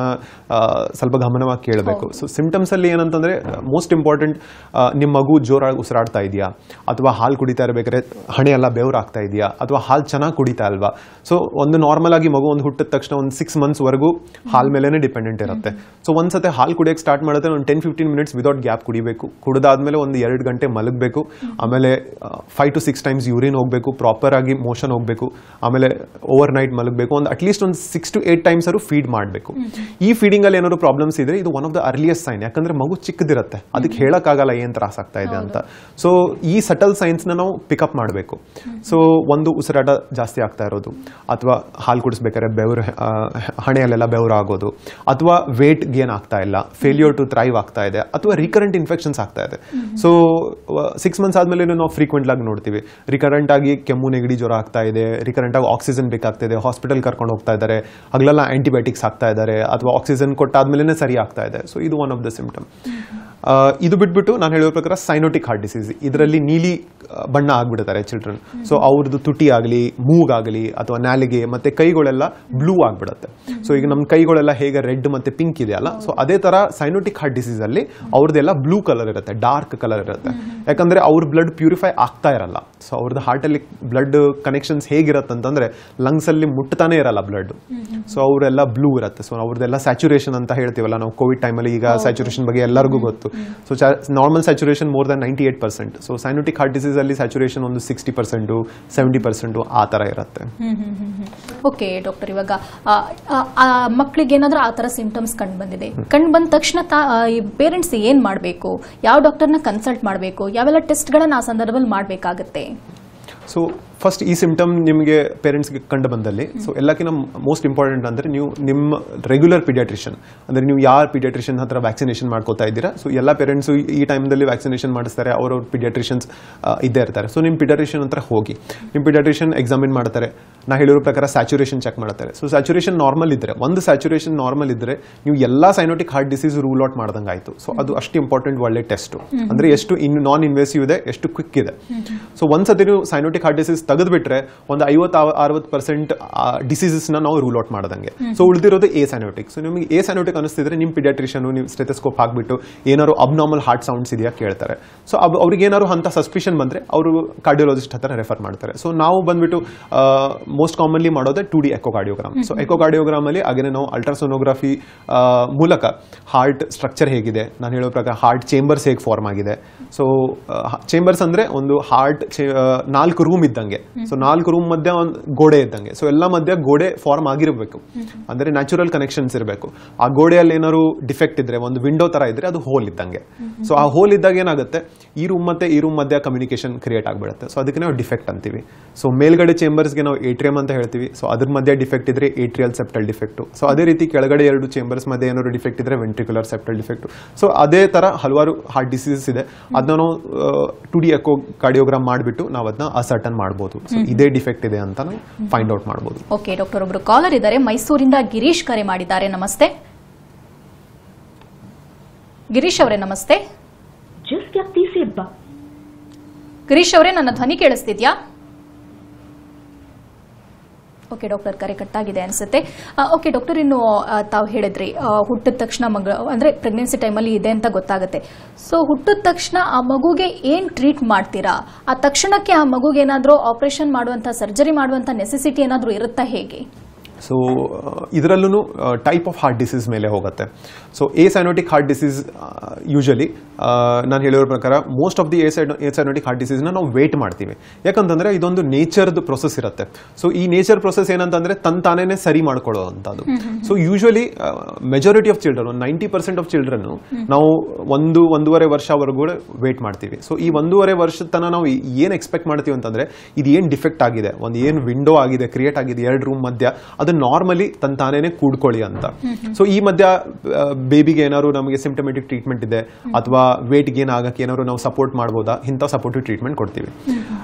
ಸ್ವಲ್ಪ ಗಮನವಾಗಿ ಕೇಳಬೇಕು. ಸೊ ಸಿಂಪ್ಟಮ್ಸ್ ಅಲ್ಲಿ ಏನಂತಂದ್ರೆ ಮೋಸ್ಟ್ ಇಂಪಾರ್ಟೆಂಟ್, ನಿಮ್ಮ ಮಗು ಜೋರಾಗಿ ಉಸಿರಾಡ್ತಾ ಇದೆಯಾ, ಅಥವಾ ಹಾಲು ಕುಡಿತಾ ಇರಬೇಕಾದ್ರೆ ಹಣೆ ಎಲ್ಲ ಬೆವರು ಆಗ್ತಾ ಇದೆಯಾ, ಅಥವಾ ಹಾಲು ಚೆನ್ನಾಗಿ ಕುಡಿತಾ ಅಲ್ವಾ. ಸೊ ಒಂದು ನಾರ್ಮಲ್ ಆಗಿ ಮಗು ಒಂದು ಹುಟ್ಟಿದ ತಕ್ಷಣ ಒಂದು 6 months ವರೆಗೂ ಹಾಲ್ ಮೇಲೆನೆ ಡಿಪೆಂಡೆಂಟ್ ಇರುತ್ತೆ. ಸೊ ಒಂದ್ಸತಿ ಹಾಲು ಕುಡಿಯಕ್ಕೆ ಸ್ಟಾರ್ಟ್ ಮಾಡಿದ್ರೆ ಒಂದು 10-15 minutes ವಿದೌಟ್ ಗ್ಯಾಪ್ ಕುಡಿಬೇಕು. ಕುಡಿದಾದ್ಮೇಲೆ ಒಂದು 2 ಗಂಟೆ ಮಲಗಬೇಕು. ಆಮೇಲೆ 5 to 6 times ಯೂರಿನ್ ಹೋಗ್ಬೇಕು, ಪ್ರಾಪರ್ ಆಗಿ ಮೋಷನ್ ಹೋಗ್ಬೇಕು. ಆಮೇಲೆ ಓವರ್ ನೈಟ್ ಮಲಗಬೇಕು. ಒಂದು ಅಟ್ಲೀಸ್ಟ್ ಒಂದು 6 to 8 times ಫೀಡ್ ಮಾಡಬೇಕು. ಈ ಫೀಡಿಂಗ್ ಅಲ್ಲಿ ಏನಾದ್ರು ಪ್ರಾಬ್ಲಮ್ಸ್ ಇದ್ರೆ ಇದು one of the earliest sign. ಯಾಕಂದ್ರೆ ಮಗು ಚಿಕ್ಕದಿರುತ್ತೆ, ಅದಕ್ಕೆ ಹೇಳಕ್ಕಾಗಲ್ಲ ಏನ್ ತ್ರಾಸ ಆಗ್ತಾ ಇದೆ ಅಂತ. ಸೊ ಈ ಸಟಲ್ ಸೈನ್ಸ್ ನ ನಾವು ಪಿಕಪ್ ಮಾಡಬೇಕು. ಸೊ ಒಂದು ಉಸಿರಾಟ ಜಾಸ್ತಿ ಆಗ್ತಾ ಇರೋದು, ಅಥವಾ ಹಾಲು ಕುಡಿಸ್ಬೇಕಾದ್ರೆ ಬೆವರು, ಹಣೆಯಲ್ಲೆಲ್ಲ ಬೆವರು ಆಗೋದು, ಅಥವಾ ವೇಟ್ ಗೇನ್ ಆಗ್ತಾ ಇಲ್ಲ, ಫೇಲ್ಯೂರ್ ಟು ಥ್ರೈವ್ ಆಗ್ತಾ ಇದೆ, ಅಥವಾ ರಿಕರೆಂಟ್ ಇನ್ಫೆಕ್ಷನ್ಸ್ ಆಗ್ತಾ ಇದೆ. ಸೊ 6 months ಆದ್ಮೇಲೆ ನಾವು ಫ್ರೀಕ್ವೆಂಟ್ ಆಗಿ ನೋಡ್ತೀವಿ ರಿಕರೆಂಟ್ ಆಗಿ ಕೆಮ್ಮು ನೆಗಡಿ ಜ್ವರ ಆಗ್ತಾ ಇದೆ, ರಿಕರೆಂಟ್ ಆಗಿ ಆಕ್ಸಿಜನ್ ಬೇಕಾಗ್ತಿದೆ, ಹಾಸ್ಪಿಟಲ್ ಕರ್ಕೊಂಡು ಹೋಗ್ತಾ ಇದ್ದಾರೆ, ಹಗಲೆಲ್ಲ ಆಂಟಿಬಯೋಟಿಕ್ಸ್ ಹಾಕ್ತಾ ಇದ್ದಾರೆ, ಅಥವಾ ಆಕ್ಸಿಜನ್ ಕೊಟ್ಟಾದ್ಮೇಲೆ ಸರಿ ಆಗ್ತಾ ಇದೆ. ಸೊ ಇದು ಒನ್ ಆಫ್ ದ ಸಿಂಪ್ಟಮ್. ಇದು ಬಿಟ್ಬಿಟ್ಟು ನಾನು ಹೇಳೋ ಪ್ರಕಾರ ಸೈನೋಟಿಕ್ ಹಾರ್ಟ್ ಡಿಸೀಸ್, ಇದರಲ್ಲಿ ನೀಲಿ ಬಣ್ಣ ಆಗ್ಬಿಡ್ತಾರೆ ಚಿಲ್ಡ್ರನ್. ಸೊ ಅವ್ರದ್ದು ತುಟಿ ಆಗಲಿ, ಮೂಗಾಗಲಿ, ಅಥವಾ ನಾಲಿಗೆ ಮತ್ತೆ ಕೈಗಳೆಲ್ಲ ಬ್ಲೂ ಆಗ್ಬಿಡುತ್ತೆ. ಸೊ ಈಗ ನಮ್ಮ ಕೈಗಳೆಲ್ಲ ಹೇಗೆ ರೆಡ್ ಮತ್ತೆ ಪಿಂಕ್ ಇದೆಯಲ್ಲ, ಸೊ ಅದೇ ತರ ಸೈನೋಟಿಕ್ ಹಾರ್ಟ್ ಡಿಸೀಸ್ ಅಲ್ಲಿ ಅವ್ರದ್ದೆಲ್ಲ ಬ್ಲೂ ಕಲರ್ ಇರುತ್ತೆ, ಡಾರ್ಕ್ ಕಲರ್ ಇರುತ್ತೆ. ಯಾಕಂದ್ರೆ ಅವ್ರ ಬ್ಲಡ್ ಪ್ಯೂರಿಫೈ ಆಗ್ತಾ ಇರಲ್ಲ. ಸೊ ಅವ್ರದ್ದು ಹಾರ್ಟ್ ಅಲ್ಲಿ ಬ್ಲಡ್ ಕನೆಕ್ಷನ್ಸ್ ಹೇಗಿರುತ್ತೆ ಅಂತಂದ್ರೆ ಲಂಗ್ಸ್ ಅಲ್ಲಿ ಮುಟ್ತಾನೆ ಇರಲ್ಲ ಬ್ಲಡ್. ಸೊ ಅವರೆಲ್ಲ ಬ್ಲೂ ಇರುತ್ತೆ. ಸೊ ಅವ್ರದ್ದೆಲ್ಲ ಸ್ಯಾಚುರೇಷನ್ ಅಂತ ಹೇಳ್ತೀವಲ್ಲ ನಾವು ಕೋವಿಡ್ ಟೈಮಲ್ಲಿ, ಈಗ ಸ್ಯಾಚುರೇಷನ್ ಬಗ್ಗೆ ಎಲ್ಲರಿಗೂ ಗೊತ್ತು. So normal saturation more than 98%. So cyanotic heart disease ಅಲ್ಲಿ ಸ್ಯಾಚುರೇಷನ್ ಒಂದು 60%, 70% ಆ ತರ ಇರುತ್ತೆ. ಓಕೆ ಡಾಕ್ಟರ್, ಇವಾಗ ಮಕ್ಕಳಿಗೆ ಏನಾದ್ರೂ ಆ ತರ ಸಿಂಪ್ಟಮ್ಸ್ ಕಂಡು ಬಂದಿದೆ, ಕಂಡು ಬಂದ ತಕ್ಷಣ ಪೇರೆಂಟ್ಸ್ ಏನ್ ಮಾಡಬೇಕು, ಯಾವ ಡಾಕ್ಟರ್ನ ಕನ್ಸಲ್ಟ್ ಮಾಡಬೇಕು, ಯಾವೆಲ್ಲ ಟೆಸ್ಟ್ಗಳನ್ನ ಆ ಸಂದರ್ಭದಲ್ಲಿ ಮಾಡಬೇಕಾಗುತ್ತೆ? ಸೊ ಫಸ್ಟ್ ಈ ಸಿಂಪ್ಟಮ್ ನಿಮಗೆ ಪೇರೆಂಟ್ಸ್ಗೆ ಕಂಡು ಬಂದಲ್ಲಿ, ಸೊ ಎಲ್ಲಕ್ಕಿಂತ ಮೋಸ್ಟ್ ಇಂಪಾರ್ಟೆಂಟ್ ಅಂದರೆ ನೀವು ನಿಮ್ಮ ರೆಗ್ಯುಲರ್ ಪಿಡಿಯಾಟ್ರಿಷಿಯನ್, ಅಂದರೆ ನೀವು ಯಾರು ಪಿಡಿಯಾಟ್ರಿಷಿಯನ್ ಹತ್ರ ವ್ಯಾಕ್ಸಿನೇಷನ್ ಮಾಡ್ಕೋತಾ ಇದ್ದೀರಾ. ಸೊ ಎಲ್ಲ ಪೇರೆಂಟ್ಸು ಈ ಟೈಮ್ದಲ್ಲಿ ವ್ಯಾಕ್ಸಿನೇಷನ್ ಮಾಡಿಸ್ತಾರೆ, ಅವ್ರವ್ರ ಪಿಡಿಯಾಟ್ರಿಷಿಯನ್ಸ್ ಇದ್ದೇ ಇರ್ತಾರೆ. ಸೊ ನಿಮ್ಮ ಪಿಡಿಯಾಟ್ರಿಷಿಯನ್ ಹತ್ರ ಹೋಗಿ, ನಿಮ್ಮ ಪಿಡಿಯಾಟ್ರಿಷಿಯನ್ ಎಕ್ಸಾಮಿನ್ ಮಾಡ್ತಾರೆ. ನಾ ಹೇಳಿರೋ ಪ್ರಕಾರ ಸ್ಯಾಚುರೇಷನ್ ಚೆಕ್ ಮಾಡ್ತಾರೆ. ಸೊ ಸ್ಯಾಚುರೇಷನ್ ನಾರ್ಮಲ್ ಇದ್ದರೆ, ಒಂದು ಸ್ಯಾಚುರೇಷನ್ ನಾರ್ಮಲ್ ಇದ್ದರೆ ನೀವು ಎಲ್ಲ ಸೈನೋಟಿಕ್ ಹಾರ್ಟ್ ಡಿಸೀಸ್ ರೂಲ್ ಔಟ್ ಮಾಡ್ದಂಗೆ ಆಯಿತು. ಸೊ ಅದು ಅಷ್ಟು ಇಂಪಾರ್ಟೆಂಟ್ ಒಳ್ಳೆ ಟೆಸ್ಟು, ಅಂದರೆ ಎಷ್ಟು ನಾನ್ ಇನ್ವೇಸಿವ್ ಇದೆ, ಎಷ್ಟು ಕ್ವಿಕ್ ಇದೆ. ಸೊ ಒಂದ್ಸತಿ ನೀವು ಸೈನೋಟಿಕ್ ಹಾರ್ಟ್ ಡಿಸೀಸ್ ತೆಗೆದುಬಿಟ್ರೆ ಒಂದು 50-60% ಡಿಸೀಸಸ್ನ ನಾವು ರೂಲ್ ಔಟ್ ಮಾಡ್ದಂಗೆ. ಸೊ ಉಳಿದಿರೋದು ಎ ಸೈನೋಟಿಕ್. ಸೊ ನಿಮಗೆ ಎ ಸೈನೋಟಿಕ್ ಅನಿಸ್ತಿದ್ರೆ ನಿಮ್ಮ ಪಿಡಿಯಾಟ್ರಿಷಿಯನ್ ನೀವು ಸ್ಟೆಥೋಸ್ಕೋಪ್ ಹಾಕ್ಬಿಟ್ಟು ಏನಾದ್ರು ಅಬ್ನಾರ್ಮಲ್ ಹಾರ್ಟ್ ಸೌಂಡ್ಸ್ ಇದೆಯಾ ಕೇಳ್ತಾರೆ. ಸೊ ಅವ್ರಿಗೆ ಏನಾದ್ರು ಅಂತ ಸಸ್ಪಿಷನ್ ಬಂದ್ರೆ ಅವರು ಕಾರ್ಡಿಯೋಲಜಿಸ್ಟ್ ಹತ್ರ ರೆಫರ್ ಮಾಡ್ತಾರೆ. ಸೊ ನಾವು ಬಂದ್ಬಿಟ್ಟು ಮೋಸ್ಟ್ ಕಾಮನ್ಲಿ ಮಾಡೋದೇ 2D ಎಕೋಕಾರ್ಡಿಯೋಗ್ರಾಮ್. ಸೊ ಎಕೋಕಾರ್ಡಿಯೋಗ್ರಾಮ್ ಅಲ್ಲಿ ಹಾಗೆ ನಾವು ಅಲ್ಟ್ರಾಸೋನೋಗ್ರಫಿ ಮೂಲಕ ಹಾರ್ಟ್ ಸ್ಟ್ರಕ್ಚರ್ ಹೇಗಿದೆ, ನಾನು ಹೇಳೋ ಪ್ರಕಾರ ಹಾರ್ಟ್ ಚೇಂಬರ್ಸ್ ಹೇಗೆ ಫಾರ್ಮ್ ಆಗಿದೆ. ಸೊ ಚೇಂಬರ್ಸ್ ಅಂದ್ರೆ ಒಂದು ಹಾರ್ಟ್ 4 ರೂಮ್ ಇದ್ದಂಗೆ. ಸೊ 4 ರೂಮ್ ಮಧ್ಯೆ ಒಂದು ಗೋಡೆ ಇದ್ದಂಗೆ. ಸೊ ಎಲ್ಲ ಮಧ್ಯೆ ಗೋಡೆ ಫಾರ್ಮ್ ಆಗಿರಬೇಕು, ಅಂದ್ರೆ ನ್ಯಾಚುರಲ್ ಕನೆಕ್ಷನ್ಸ್ ಇರಬೇಕು. ಆ ಗೋಡೆಯಲ್ಲಿ ಏನಾದ್ರು ಡಿಫೆಕ್ಟ್ ಇದ್ರೆ, ಒಂದು ವಿಂಡೋ ತರ ಇದ್ರೆ ಅದು ಹೋಲ್ ಇದ್ದಂಗೆ. ಸೊ ಆ ಹೋಲ್ ಇದ್ದಾಗ ಏನಾಗುತ್ತೆ, ಈ ರೂಮ್ ಮತ್ತೆ ಈ ರೂಮ್ ಮಧ್ಯೆ ಕಮ್ಯುನಿಕೇಶನ್ ಕ್ರಿಯೇಟ್ ಆಗಿಬಿಡುತ್ತೆ. ಸೊ ಅದಕ್ಕೆ ನಾವು ಡಿಫೆಕ್ಟ್ ಅಂತೀವಿ. ಸೊ ಮೇಲ್ಗಡೆ ಚೇಂಬರ್ಸ್ಗೆ ನಾವು ಏಟ್ರಿಯಂ ಅಂತ ಹೇಳ್ತೀವಿ. ಸೊ ಅದ್ರ ಮಧ್ಯೆ ಡಿಫೆಕ್ಟ್ ಇದ್ರೆ ಏಟ್ರಿಯಲ್ ಸೆಪ್ಟಲ್ ಡಿಫೆಕ್ಟ್. ಸೊ ಅದೇ ರೀತಿ ಕೆಳಗಡೆ 2 ಚೇಂಬರ್ಸ್ ಮಧ್ಯೆ ಏನಾದ್ರು ಡಿಫೆಕ್ಟ್ ಇದ್ರೆ ವೆಂಟ್ರಿಕ್ಯುಲರ್ ಸೆಪ್ಟಲ್ ಡಿಫೆಕ್ಟ್. ಸೊ ಅದೇ ತರ ಹಲವಾರು ಹಾರ್ಟ್ ಡಿಸೀಸಸ್ ಇದೆ. ಅದನ್ನ ನಾವು 2D ಎಕೋ ಕಾರ್ಡಿಯೋಗ್ರಾಮ್ ಮಾಡಿಬಿಟ್ಟು ನಾವು ಅದನ್ನ ಅಸರ್ಟನ್ ಮಾಡಬಹುದು. ಸೊ ಇದೇ ಡಿಫೆಕ್ಟ್ ಇದೆ ಅಂತ ನಾವು ಫೈಂಡ್ ಔಟ್ ಮಾಡಬಹುದು. ಓಕೆ ಡಾಕ್ಟರ್, ಒಬ್ರು ಕಾಲರ್ ಇದ್ದಾರೆ, ಮೈಸೂರಿಂದ ಗಿರೀಶ್ ಕರೆ ಮಾಡಿದ್ದಾರೆ. ನಮಸ್ತೆ ಗಿರೀಶ್ ಅವರೇ. ನಮಸ್ತೆ ಗಿರೀಶ್ ಅವರೇ, ನನ್ನ ಧ್ವನಿ ಕೇಳಿಸ್ತಿದ್ಯಾ? ಓಕೆ ಡಾಕ್ಟರ್, ಕರೆ ಕಟ್ಟಾಗಿದೆ ಅನ್ಸುತ್ತೆ. ಓಕೆ ಡಾಕ್ಟರ್, ಇನ್ನು ತಾವು ಹೇಳಿದ್ರಿ ಹುಟ್ಟಿದ ತಕ್ಷಣ ಅಂದ್ರೆ ಪ್ರೆಗ್ನೆನ್ಸಿ ಟೈಮಲ್ಲಿ ಇದೆ ಅಂತ ಗೊತ್ತಾಗುತ್ತೆ. ಸೊ ಹುಟ್ಟಿದ ತಕ್ಷಣ ಆ ಮಗುಗೆ ಏನ್ ಟ್ರೀಟ್ ಮಾಡ್ತೀರಾ? ಆ ತಕ್ಷಣಕ್ಕೆ ಆ ಮಗುಗೆ ಏನಾದ್ರೂ ಆಪರೇಷನ್ ಮಾಡುವಂತ, ಸರ್ಜರಿ ಮಾಡುವಂತ ನೆಸೆಸಿಟಿ ಏನಾದ್ರೂ ಇರುತ್ತಾ, ಹೇಗೆ? ಸೊ ಇದರಲ್ಲೂ ಟೈಪ್ ಆಫ್ ಹಾರ್ಟ್ ಡಿಸೀಸ್ ಮೇಲೆ ಹೋಗುತ್ತೆ. So acyanotic heart disease usually ನಾನು ಹೇಳಿರೋ ಪ್ರಕಾರ most of the acyanotic heart ಡಿಸೀಸ್ನ ನಾವು ವೇಟ್ ಮಾಡ್ತೀವಿ. ಯಾಕಂತಂದ್ರೆ ಇದೊಂದು ನೇಚರ್ದು ಪ್ರೊಸೆಸ್ ಇರುತ್ತೆ. ಸೊ ಈ ನೇಚರ್ ಪ್ರೊಸೆಸ್ ಏನಂತಂದ್ರೆ ತಾನೇ ಸರಿ ಮಾಡ್ಕೊಳ್ಳೋ ಅಂತದ್ದು. So usually majority of children, 90% of children ನಾವು 1-1.5 ವರ್ಷವರೆಗೂ ವೇಟ್ ಮಾಡ್ತೀವಿ. ಸೊ ಈ 1.5 ವರ್ಷದ ತನಕ ನಾವು ಏನ್ ಎಕ್ಸ್ಪೆಕ್ಟ್ ಮಾಡ್ತೀವಿ ಅಂತಂದ್ರೆ ಇದು ಏನ್ ಡಿಫೆಕ್ಟ್ ಆಗಿದೆ, ಒಂದು ಏನು ವಿಂಡೋ ಆಗಿದೆ, ಕ್ರಿಯೇಟ್ ಆಗಿದೆ 2 ರೂಮ್ ಮಧ್ಯ, ಅದನ್ನ ನಾರ್ಮಲಿ ತಾನೇನೆ ಕೂಡ್ಕೊಳ್ಳಿ ಅಂತ. ಸೊ ಈ ಮಧ್ಯ ಬೇಬಿಗೆ ಏನಾದ್ರು ನಮಗೆ ಸಿಂಪ್ಟಮೆಟಿಕ್ ಟ್ರೀಟ್ಮೆಂಟ್ ಇದೆ ಅಥವಾ ವೇಟ್ ಗೇನ್ ಆಗಕ್ಕೆ ಏನಾದ್ರು ನಾವು ಸಪೋರ್ಟ್ ಮಾಡ್ಬೋದಾ, ಇಂಥ ಸಪೋರ್ಟಿವ್ ಟ್ರೀಟ್ಮೆಂಟ್ ಕೊಡ್ತೀವಿ.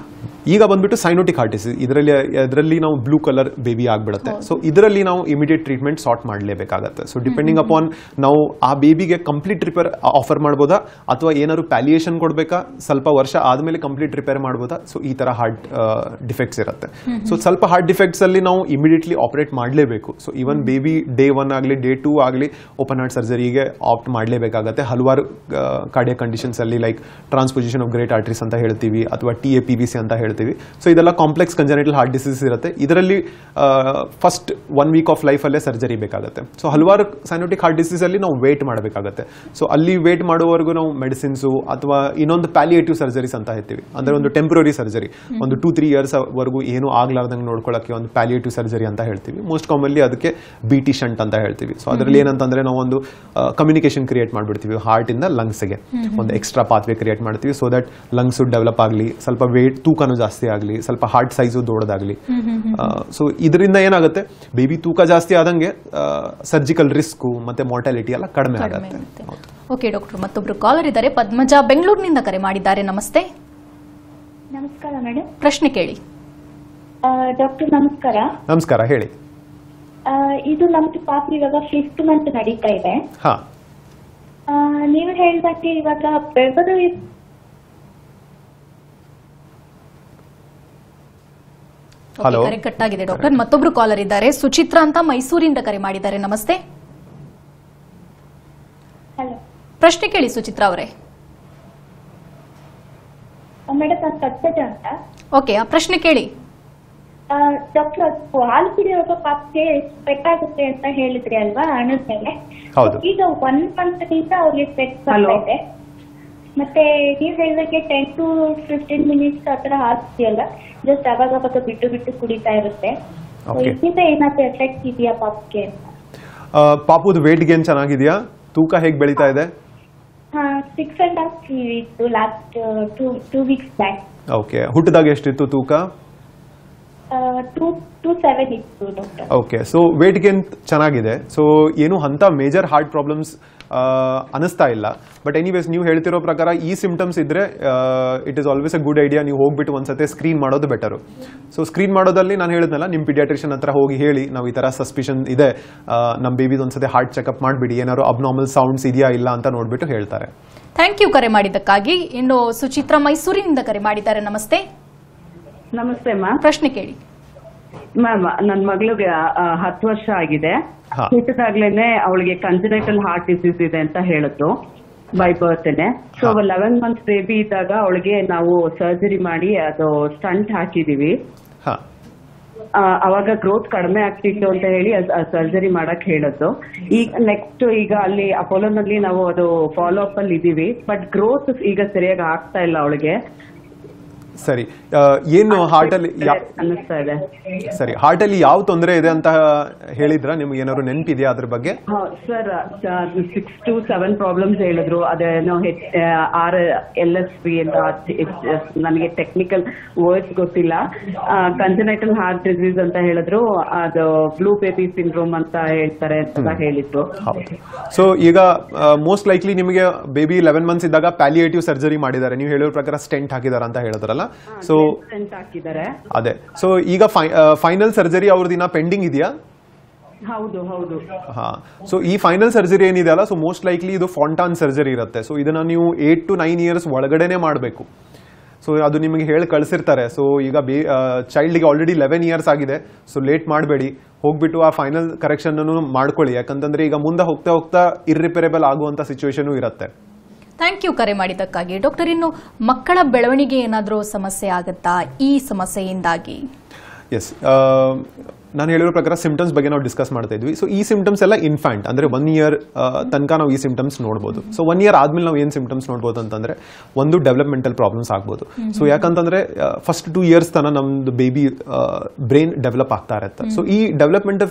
ಈಗ ಬಂದ್ಬಿಟ್ಟು ಸೈನೋಟಿಕ್ ಹಾರ್ಟ್ ಡಿಸೀಸ್, ಇದರಲ್ಲಿ ನಾವು ಬ್ಲೂ ಕಲರ್ ಬೇಬಿ ಆಗ್ಬಿಡುತ್ತೆ. ಸೊ ಇದರಲ್ಲಿ ನಾವು ಇಮಿಡಿಯೇಟ್ ಟ್ರೀಟ್ಮೆಂಟ್ ಸಾರ್ಟ್ ಮಾಡಲೇಬೇಕಾಗತ್ತೆ. ಸೊ ಡಿಪೆಂಡಿಂಗ್ ಅಪಾನ್ ನಾವು ಆ ಬೇಬಿಗೆ ಕಂಪ್ಲೀಟ್ ರಿಪೇರ್ ಆಫರ್ ಮಾಡ್ಬೋದಾ ಅಥವಾ ಏನಾದ್ರು ಪ್ಯಾಲಿಯೇಷನ್ ಕೊಡಬೇಕಾ, ಸ್ವಲ್ಪ ವರ್ಷ ಆದ್ಮೇಲೆ ಕಂಪ್ಲೀಟ್ ರಿಪೇರ್ ಮಾಡ್ಬೋದಾ. ಸೊ ಈ ತರ ಹಾರ್ಟ್ ಡಿಫೆಕ್ಟ್ಸ್ ಇರುತ್ತೆ. ಸೊ ಸ್ವಲ್ಪ ಹಾರ್ಟ್ ಡಿಫೆಕ್ಟ್ಸ್ ಅಲ್ಲಿ ನಾವು ಇಮಿಡಿಯೇಟ್ಲಿ ಆಪರೇಟ್ ಮಾಡಲೇಬೇಕು. ಸೊ ಇವನ್ ಬೇಬಿ ಡೇ 1 ಆಗಲಿ ಡೇ 2 ಆಗಲಿ ಓಪನ್ ಹಾರ್ಟ್ ಸರ್ಜರಿಗೆ ಆಪ್ಟ್ ಮಾಡಲೇಬೇಕಾಗತ್ತೆ. ಹಲವಾರು ಕಾರ್ಡಿಯಾಕ್ ಕಂಡೀಷನ್ಸ್ ಅಲ್ಲಿ like transposition of great arteries ಅಂತ ಹೇಳ್ತೀವಿ ಅಥವಾ TAPVC ಅಂತ ಹೇಳ್ತೀವಿ. ಸೊ ಇದೆಲ್ಲ ಕಾಂಪ್ಲೆಕ್ಸ್ ಕಂಜನೈಟಲ್ ಹಾರ್ಟ್ ಡಿಸೀಸ್ ಇರುತ್ತೆ. ಇದರಲ್ಲಿ ಫಸ್ಟ್ 1 ವೀಕ್ ಆಫ್ ಲೈಫ್ ಅಲ್ಲೇ ಸರ್ಜರಿ ಬೇಕಾಗುತ್ತೆ. ಸೊ ಹಲವಾರು ಸೈನೋಟಿಕ್ ಹಾರ್ಟ್ ಡಿಸೀಸ್ ಅಲ್ಲಿ ನಾವು ವೇಟ್ ಮಾಡಬೇಕಾಗುತ್ತೆ. ಸೊ ಅಲ್ಲಿ ವೇಟ್ ಮಾಡುವವರೆಗೂ ನಾವು ಮೆಡಿಸಿನ್ಸು ಅಥವಾ ಇನ್ನೊಂದು ಪ್ಯಾಲಿಯೇಟಿವ್ ಸರ್ಜರೀಸ್ ಅಂತ ಹೇಳ್ತೀವಿ, ಅಂದ್ರೆ ಒಂದು ಟೆಂಪ್ರರಿ ಸರ್ಜರಿ, ಒಂದು 2-3 ಇಯರ್ಸ್ ವರೆಗೂ ಏನು ಆಗ್ಲಾರ್ದಂಗೆ ನೋಡ್ಕೊಳ್ಳೋಕೆ ಒಂದು ಪ್ಯಾಲಿಯೇಟಿವ್ ಸರ್ಜರಿ ಅಂತ ಹೇಳ್ತೀವಿ. ಮೋಸ್ಟ್ ಕಾಮನ್ಲಿ ಅದಕ್ಕೆ BT ಶಂಟ್ ಅಂತ ಹೇಳ್ತೀವಿ. ಸೊ ಅದರಲ್ಲಿ ಏನಂತಂದ್ರೆ ನಾವು ಒಂದು ಕಮ್ಯುನಿಕೇಶನ್ ಕ್ರಿಯೇಟ್ ಮಾಡ್ಬಿಡ್ತೀವಿ ಹಾರ್ಟ್ ಇಂದ ಲಂಗ್ಸ್ಗೆ, ಒಂದು ಎಕ್ಸ್ಟ್ರಾ ಪಾತ್ವೆ ಕ್ರಿಯೇಟ್ ಮಾಡ್ತೀವಿ ಸೊ ದಟ್ ಲಂಗ್ಸ್ ಡೆವಲಪ್ ಆಗಲಿ, ಸ್ವಲ್ಪ ವೇಟ್ ತೂಕನೂ ಜಾಸ್ತಿ ಆಗಲಿ, ಸ್ವಲ್ಪ ಹಾರ್ಟ್ ಸೈಜು ದೊಡ್ಡದಾಗಲಿ. ಸೊ ಇದರಿಂದ ಏನಾಗುತ್ತೆ, ಬೇಬಿ ತೂಕ ಜಾಸ್ತಿ ಆದಂಗೆ ಸರ್ಜಿಕಲ್ ರಿಸ್ಕ್ ಮತ್ತೆ ಮಾರ್ಟಾಲಿಟಿ ಎಲ್ಲ ಕಡಿಮೆ ಆಗುತ್ತೆ. ಓಕೆ ಡಾಕ್ಟರ್, ಮತ್ತೊಬ್ರು ಕಾಲರ್ ಇದ್ದಾರೆ. ಪದ್ಮಜಾ ಬೆಂಗಳೂರಿನಿಂದ ಕರೆ ಮಾಡಿದ್ದಾರೆ. ನಮಸ್ತೆ. ನಮಸ್ಕಾರ ಮೇಡಮ್. ಪ್ರಶ್ನೆ ಕೇಳಿ. ಡಾಕ್ಟರ್ ನಮಸ್ಕಾರ. ನಮಸ್ಕಾರ, ಹೇಳಿ. ಇದು ನಮ್ದು ಪಾಪ ಇವಾಗ 5th ಮಂತ್ ನಡೀತಾ ಇದೆ. ನೀವು ಹೇಳಿದಂಗೆ ಇವಾಗ ಬೆವರು ಕರೆ ಕಟ್ಟಾಗಿದೆ ಡಾಕ್ಟರ್. ಮತ್ತೊಬ್ರು ಕಾಲರ್ ಇದ್ದಾರೆ. ಸುಚಿತ್ರಾ ಅಂತ ಮೈಸೂರಿಂದ ಕರೆ ಮಾಡಿದ್ದಾರೆ. ನಮಸ್ತೆ. ಪ್ರಶ್ನೆ ಕೇಳಿ ಸುಚಿತ್ರಾ ಅವರೇ. ಮೇಡಮ್ ನಾನು ಪದ್ಮಜ ಅಂತ. ಓಕೆ, ಆ ಪ್ರಶ್ನೆ ಕೇಳಿ. ಡಾಕ್ಟರ್, ಹಾಲು ಕುಡಿಯುವಾಗ ಪಾಪಕ್ಕೆ ಸ್ವೆಟ್ ಆಗುತ್ತೆ ಅಂತ ಹೇಳಿದ್ರಿ ಅಲ್ವಾ ಹಣದ ಮೇಲೆ? ಈಗ 1 ಮಂತ್ ನಿಂದ ಅವ್ರಿಗೆ ಸ್ವೆಟ್ ಬರ್ತಾ ಇದೆ. ಮತ್ತೆ ನೀವ್ ಹೇಳಿದಾಗೆ 10 to 15 ಮಿನಿಟ್ಸ್ ಆತರ ಹಾಲು ಕುಡಿಯಲ್ಲ, ಜಸ್ಟ್ ಅವಾಗ ಬಿಟ್ಟು ಬಿಟ್ಟು ಕುಡಿತಾ ಇರುತ್ತೆ. ಇದರಿಂದ ಏನಾದ್ರು ಎಫೆಕ್ಟ್ ಇದೆಯಾ ಪಾಪಕ್ಕೆ? ಪಾಪುದು ವೇಟ್ ಗೇನ್ ಚೆನ್ನಾಗಿದೆಯಾ? ತೂಕ ಹೇಗೆ ಬೆಳೀತಾ ಇದೆ? 6.5 ಇತ್ತು ಲಾಸ್ಟ್ 2 weeks ಬ್ಯಾಕ್. ಓಕೆ, ಹುಟ್ಟಿದಾಗ ಎಷ್ಟಿತ್ತು ತೂಕ? 2.7 ಇತ್ತು doctor. Okay, so weight gain ಚೆನ್ನಾಗಿದೆ. ಸೊ ಏನು ಅಂತ ಮೇಜರ್ ಹಾರ್ಟ್ ಪ್ರಾಬ್ಲಮ್ಸ್ ಅನಿಸ್ತಾ ಇಲ್ಲ. ಬಟ್ ಎನಿವೇಸ್ ನೀವು ಹೇಳ್ತಿರೋ ಪ್ರಕಾರ ಈ ಸಿಂಪ್ಟಮ್ಸ್ ಇದ್ರೆ it is always a good idea, ನೀವು ಹೋಗ್ಬಿಟ್ಟು ಒಂದ್ಸತಿ ಸ್ಕ್ರೀನ್ ಮಾಡೋದು ಬೆಟರು. ಸೊ ಸ್ಕ್ರೀನ್ ಮಾಡೋದಲ್ಲಿ ನಾನು ಹೇಳಿದ್ನಲ್ಲ, ನಿಮ್ಮ ಪೀಡಿಯಾಟ್ರಿಷಿಯನ್ ಹತ್ರ ಹೋಗಿ ಹೇಳಿ ನಾವು ಈ ತರ ಸಸ್ಪಿಷನ್ ಇದೆ, ನಮ್ಮ ಬೇಬಿದು ಒಂದ್ಸತಿ ಹಾರ್ಟ್ ಚೆಕ್ಅಪ್ ಮಾಡಿಬಿಡಿ, ಏನಾದ್ರು ಅಬ್ನಾರ್ಮಲ್ ಸೌಂಡ್ಸ್ ಇದೆಯಾ ಇಲ್ಲ ಅಂತ ನೋಡ್ಬಿಟ್ಟು ಹೇಳ್ತಾರೆ. ಥ್ಯಾಂಕ್ ಯು ಕರೆ ಮಾಡಿದ್ದಕ್ಕಾಗಿ. ಇನ್ನು ಸುಚಿತ್ರಾ ಮೈಸೂರಿನಿಂದ ಕರೆ ಮಾಡಿದ್ದಾರೆ. ನಮಸ್ತೆ. ನಮಸ್ತೆ ಮ್ಯಾಮ್. ಪ್ರಶ್ನೆ ಕೇಳಿ. ಮ್ಯಾಮ್, ನನ್ನ ಮಗಳಿಗೆ 10 ವರ್ಷ ಆಗಿದೆ. ಹುಟ್ಟಿದಾಗ್ಲೇನೆ ಅವಳಿಗೆ ಕಂಜನೈಟಲ್ ಹಾರ್ಟ್ ಡಿಸೀಸ್ ಇದೆ ಅಂತ ಹೇಳಿದ್ರು ಬೈ ಬರ್ತ್ನೆ. ಸೊ 11 months ಬೇಬಿ ಇದ್ದಾಗ ಅವಳಿಗೆ ನಾವು ಸರ್ಜರಿ ಮಾಡಿ ಅದು ಸ್ಟಂಟ್ ಹಾಕಿದೀವಿ. ಅವಾಗ ಗ್ರೋತ್ ಕಡಿಮೆ ಆಗ್ತಿತ್ತು ಅಂತ ಹೇಳಿ ಸರ್ಜರಿ ಮಾಡಕ್ ಹೇಳಿದ್ರು. ಈಗ ನೆಕ್ಸ್ಟ್ ಈಗ ಅಲ್ಲಿ ಅಪೋಲೋನಲ್ಲಿ ನಾವು ಅದು ಫಾಲೋ ಅಪ್ ಅಲ್ಲಿ ಇದೀವಿ. ಬಟ್ ಗ್ರೋತ್ ಈಗ ಸರಿಯಾಗಿ ಆಗ್ತಾ ಇಲ್ಲ ಅವಳಿಗೆ. ಸರಿ, ಏನು ಹಾರ್ಟ್ ಅಲ್ಲಿ ಅನ್ನಿಸ್ತಾ ಇದೆ. ಸರಿ, ಹಾರ್ಟ್ ಅಲ್ಲಿ ಯಾವ ತೊಂದರೆ ಇದೆ ಅಂತ ಹೇಳಿದ್ರ? ನಿಮ್ಗೆ ಏನಾದ್ರು ನೆನಪಿದೆಯಾ ಅದ್ರ ಬಗ್ಗೆ? ಸರ್ 6 to 7 ಪ್ರಾಬ್ಲಮ್ಸ್ ಹೇಳಿದ್ರು. ಅದೇನೋ RLSP ಅಂತ, ನನಗೆ ಟೆಕ್ನಿಕಲ್ ವರ್ಡ್ಸ್ ಗೊತ್ತಿಲ್ಲ. ಕಂಜನೈಟಲ್ ಹಾರ್ಟ್ ಡಿಸೀಸ್ ಅಂತ ಹೇಳಿದ್ರು. ಅದು ಬ್ಲೂ ಬೇಬಿ ಸಿಂಡ್ರೋಮ್ ಅಂತ ಹೇಳ್ತಾರೆ ಅಂತ ಹೇಳಿದ್ರು. ಸೊ ಈಗ ಮೋಸ್ಟ್ ಲೈಕ್ಲಿ ನಿಮಗೆ ಬೇಬಿ 11 months ಇದ್ದಾಗ ಪ್ಯಾಲಿಯೇಟಿವ್ ಸರ್ಜರಿ ಮಾಡಿದ್ದಾರೆ. ನೀವು ಹೇಳಿರೋ ಪ್ರಕಾರ ಸ್ಟೆಂಟ್ ಹಾಕಿದಾರ ಅಂತ ಹೇಳಿದ್ರಲ್ಲ. ಸೊ ಅದೇ, ಸೊ ಈಗ ಫೈನಲ್ ಸರ್ಜರಿ ಅವ್ರದ್ದು ಇನ್ನ ಪೆಂಡಿಂಗ್ ಇದೆಯಾ? ಹೌದು ಹೌದು. ಸೊ ಈ ಫೈನಲ್ ಸರ್ಜರಿ ಏನಿದೆ ಅಲ್ಲ, ಸೊ ಮೋಸ್ಟ್ ಲೈಕ್ಲಿ ಇದು ಫಾಂಟಾನ್ ಸರ್ಜರಿ ಇರುತ್ತೆ. ಸೊ ಇದನ್ನ ನೀವು 8 to 9 years ಒಳಗಡೆನೆ ಮಾಡಬೇಕು. ಸೊ ಅದು ನಿಮಗೆ ಹೇಳಿ ಕಳಿಸಿರ್ತಾರೆ. ಸೊ ಈಗ ಚೈಲ್ಡ್ಗೆ ಆಲ್ರೆಡಿ 11 years ಆಗಿದೆ. ಸೊ ಲೇಟ್ ಮಾಡಬೇಡಿ, ಹೋಗ್ಬಿಟ್ಟು ಆ ಫೈನಲ್ ಕರೆಕ್ಷನ್ ಮಾಡ್ಕೊಳ್ಳಿ. ಯಾಕಂತಂದ್ರೆ ಈಗ ಮುಂದೆ ಹೋಗ್ತಾ ಹೋಗ್ತಾ ಇರ್ರಿಪೇರೇಬಲ್ ಆಗುವಂತ ಸಿಚುವೇಶನ್ ಇರುತ್ತೆ. ಥ್ಯಾಂಕ್ ಯು ಕರೆ ಮಾಡಿದ್ದಕ್ಕಾಗಿ. ಡಾಕ್ಟರ್, ಇನ್ನು ಮಕ್ಕಳ ಬೆಳವಣಿಗೆ ಏನಾದರೂ ಸಮಸ್ಯೆ ಆಗುತ್ತಾ ಈ ಸಮಸ್ಯೆಯಿಂದಾಗಿ? ಎಸ್, ನಾನು ಹೇಳಿರೋ ಪ್ರಕಾರ ಸಿಂಪ್ಟಮ್ಸ್ ಬಗ್ಗೆ ನಾವು ಡಿಸ್ಕಸ್ ಮಾಡ್ತಾ ಇದ್ವಿ. ಸೊ ಈ ಸಿಂಪ್ಟಮ್ಸ್ ಎಲ್ಲ ಇನ್ಫ್ಯಾಂಟ್ ಅಂದ್ರೆ 1 year ತನಕ ನಾವು ಈ ಸಿಂಪ್ಟಮ್ಸ್ ನೋಡಬಹುದು. ಸೊ 1 year ಆದ್ಮೇಲೆ ನಾವು ಏನ್ ಸಿಂಪ್ಟಮ್ಸ್ ನೋಡಬಹುದು ಅಂತಂದ್ರೆ, ಒಂದು ಡೆವಲಪ್ಮೆಂಟಲ್ ಪ್ರಾಬ್ಲಮ್ಸ್ ಆಗ್ಬೋದು. ಸೊ ಯಾಕಂತಂದ್ರೆ ಫಸ್ಟ್ 2 years ತನ ನಮ್ದು ಬೇಬಿ ಬ್ರೈನ್ ಡೆವಲಪ್ ಆಗ್ತಾ ಇರುತ್ತೆ. ಸೊ ಈ ಡೆವಲಪ್ಮೆಂಟ್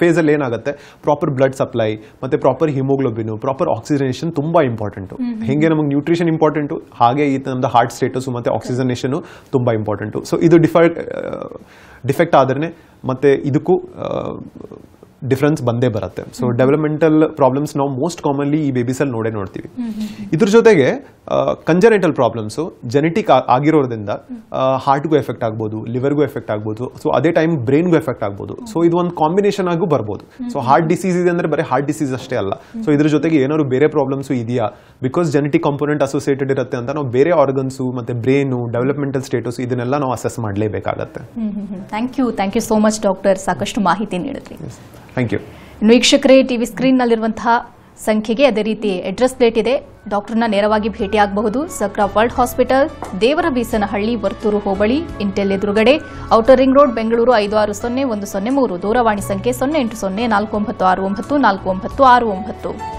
ಫೇಸ್ ಅಲ್ಲಿ ಏನಾಗುತ್ತೆ, ಪ್ರಾಪರ್ ಬ್ಲಡ್ ಸಪ್ಲೈ ಮತ್ತೆ ಪ್ರಾಪರ್ ಹಿಮೋಗ್ಲೋಬಿನ್, ಪ್ರಾಪರ್ ಆಕ್ಸಿಜನೇಷನ್ ತುಂಬಾ ಇಂಪಾರ್ಟೆಂಟ್. ಹೆಂಗೆ ನಮಗೆ ನ್ಯೂಟ್ರಿಷನ್ ಇಂಪಾರ್ಟೆಂಟ್, ಹಾಗೆ ಈ ನಮ್ದು ಹಾರ್ಟ್ ಸ್ಟೇಟಸ್ ಮತ್ತೆ ಆಕ್ಸಿಜನೇಷನ್ ತುಂಬಾ ಇಂಪಾರ್ಟೆಂಟ್. ಸೊ ಇದು ಡಿಫೆಕ್ಟ್ ಆದ್ರೆ ಮತ್ತೆ ಇದಕ್ಕೂ ಡಿಫರೆನ್ಸ್ ಬಂದೇ ಬರುತ್ತೆ. ಸೊ ಡೆವಲಪ್ಮೆಂಟಲ್ ಪ್ರಾಬ್ಲಮ್ಸ್ ನಾವು ಮೋಸ್ಟ್ ಕಾಮನ್ಲಿ ಈ ಬೇಬೀಸಲ್ಲಿ ನೋಡ್ತೀವಿ. ಇದ್ರ ಜೊತೆಗೆ ಕಂಜನೈಟಲ್ ಪ್ರಾಬ್ಲಮ್ಸು ಜೆನೆಟಿಕ್ ಆಗಿರೋದ್ರಿಂದ ಹಾರ್ಟ್ಗೂ ಎಫೆಕ್ಟ್ ಆಗ್ಬೋದು, ಲಿವರ್ಗೂ ಎಫೆಕ್ಟ್ ಆಗ್ಬೋದು, ಸೊ ಅದೇ ಟೈಮ್ ಬ್ರೈನ್ಗೂ ಎಫೆಕ್ಟ್ ಆಗ್ಬೋದು. ಸೊ ಇದು ಒಂದು ಕಾಂಬಿನೇಷನ್ ಆಗು ಬರ್ಬೋದು. ಸೊ ಹಾರ್ಟ್ ಡಿಸೀಸ್ ಇದೆ ಅಂದ್ರೆ ಬರೀ ಹಾರ್ಟ್ ಡಿಸೀಸ್ ಅಷ್ಟೇ ಅಲ್ಲ. ಸೊ ಇದ್ರ ಜೊತೆಗೆ ಏನಾದ್ರು ಬೇರೆ ಪ್ರಾಬ್ಲಮ್ಸು ಇದೆಯಾ, ಬಿಕಾಸ್ ಜೆನೆಟಿಕ್ ಕಾಂಪೋನೆಂಟ್ ಅಸೋಸಿಯೇಟೆಡ್ ಇರುತ್ತೆ ಅಂತ ನಾವು ಬೇರೆ ಆರ್ಗನ್ಸು ಮತ್ತೆ ಬ್ರೈನು, ಡೆವಲಪ್ಮೆಂಟಲ್ ಸ್ಟೇಟಸ್ ಇದನ್ನೆಲ್ಲ ನಾವು ಅಸೆಸ್ ಮಾಡಲೇಬೇಕಾಗತ್ತೆ. Thank you so much doctor, ಸಾಕಷ್ಟು ಮಾಹಿತಿ ನೀಡಿದ್ರಿ. Thank you. ವೀಕ್ಷಕರೇ, ಟಿವಿ ಸ್ಕ್ರೀನ್ನಲ್ಲಿರುವಂತಹ ಸಂಖ್ಯೆಗೆ ಅದೇ ರೀತಿ ಅಡ್ರೆಸ್ ಪ್ಲೇಟ್ ಇದೆ, ಡಾಕ್ಟರ್ನ ನೇರವಾಗಿ ಭೇಟಿಯಾಗಬಹುದು. ಸಕ್ರಾ ವರ್ಲ್ಡ್ ಹಾಸ್ಪಿಟಲ್, ದೇವರಬೀಸನಹಳ್ಳಿ, ವರ್ತೂರು ಹೋಬಳಿ, ಇಂಟೆಲ್ ಎದುರುಗಡೆ, ಔಟರ್ ರಿಂಗ್ ರೋಡ್, ಬೆಂಗಳೂರು 560103. ದೂರವಾಣಿ ಸಂಖ್ಯೆ 080496949669.